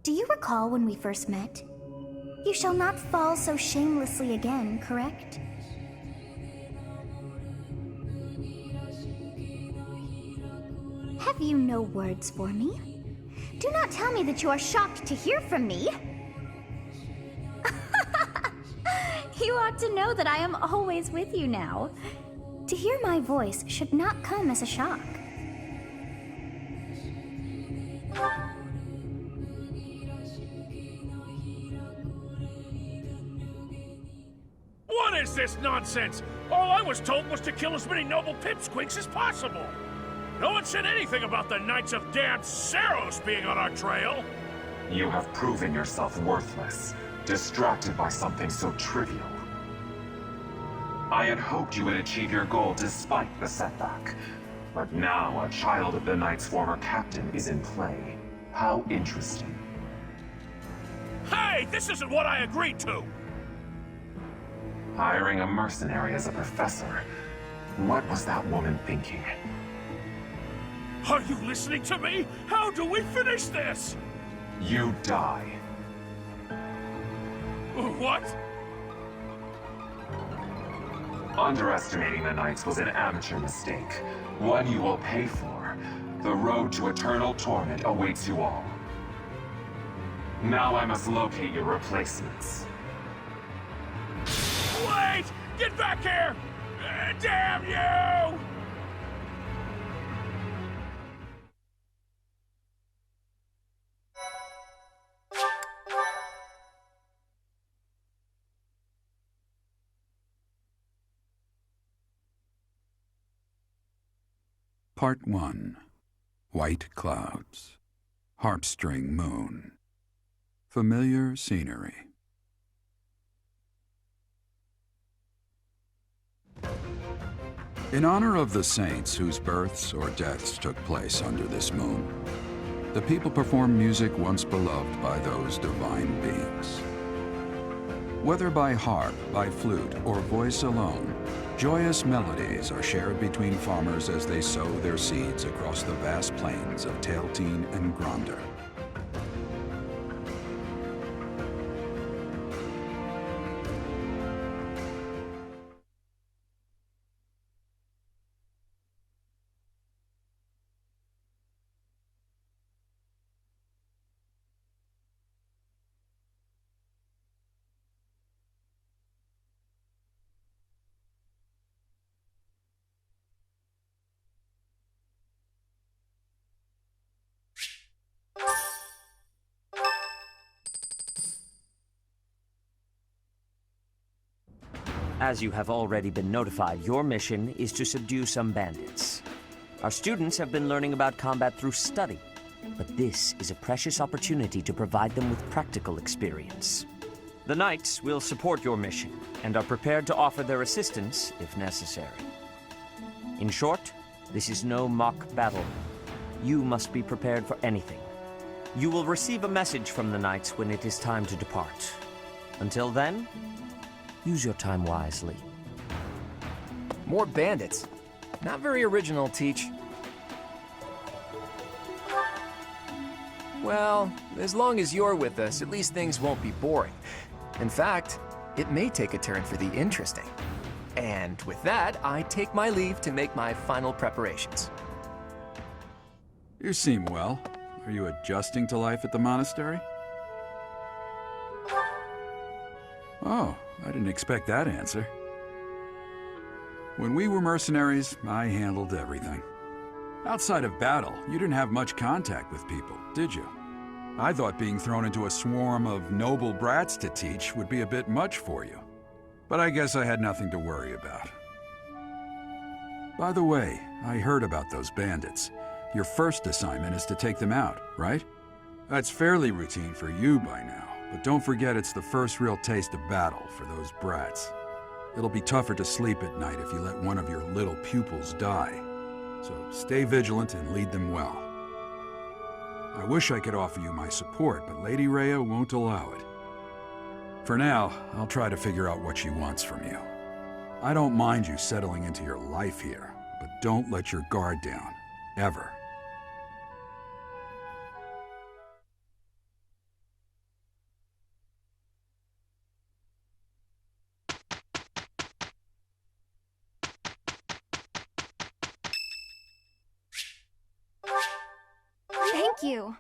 Do you recall when we first met? You shall not fall so shamelessly again, correct? Have you no words for me? Do not tell me that you are shocked to hear from me. You ought to know that I am always with you now. To hear my voice should not come as a shock. What is this nonsense? All I was told was to kill as many noble pipsqueaks as possible. No one said anything about the Knights of Damned Seros being on our trail. You have proven yourself worthless, distracted by something so trivial. I had hoped you would achieve your goal despite the setback. But now a child of the Knight's former captain is in play. How interesting. Hey, this isn't what I agreed to! Hiring a mercenary as a professor. What was that woman thinking? Are you listening to me? How do we finish this? You die. What? Underestimating the Knights was an amateur mistake. One you will pay for. The road to eternal torment awaits you all. Now I must locate your replacements. Wait! Get back here! Damn you! Part 1. White Clouds. Harpstring Moon. Familiar scenery. In honor of the saints whose births or deaths took place under this moon, the people perform music once beloved by those divine beings. Whether by harp, by flute, or voice alone, joyous melodies are shared between farmers as they sow their seeds across the vast plains of Tailteen and Gronder. As you have already been notified, your mission is to subdue some bandits. Our students have been learning about combat through study, but this is a precious opportunity to provide them with practical experience. The Knights will support your mission, and are prepared to offer their assistance if necessary. In short, this is no mock battle. You must be prepared for anything. You will receive a message from the Knights when it is time to depart. Until then, use your time wisely. More bandits. Not very original, Teach. Well, as long as you're with us, at least things won't be boring. In fact, it may take a turn for the interesting. And with that, I take my leave to make my final preparations. You seem well. Are you adjusting to life at the monastery? Oh, I didn't expect that answer. When we were mercenaries, I handled everything. Outside of battle, you didn't have much contact with people, did you? I thought being thrown into a swarm of noble brats to teach would be a bit much for you. But I guess I had nothing to worry about. By the way, I heard about those bandits. Your first assignment is to take them out, right? That's fairly routine for you by now, but don't forget it's the first real taste of battle for those brats. It'll be tougher to sleep at night if you let one of your little pupils die. So stay vigilant and lead them well. I wish I could offer you my support, but Lady Rhea won't allow it. For now, I'll try to figure out what she wants from you. I don't mind you settling into your life here, but don't let your guard down, ever. Thank you.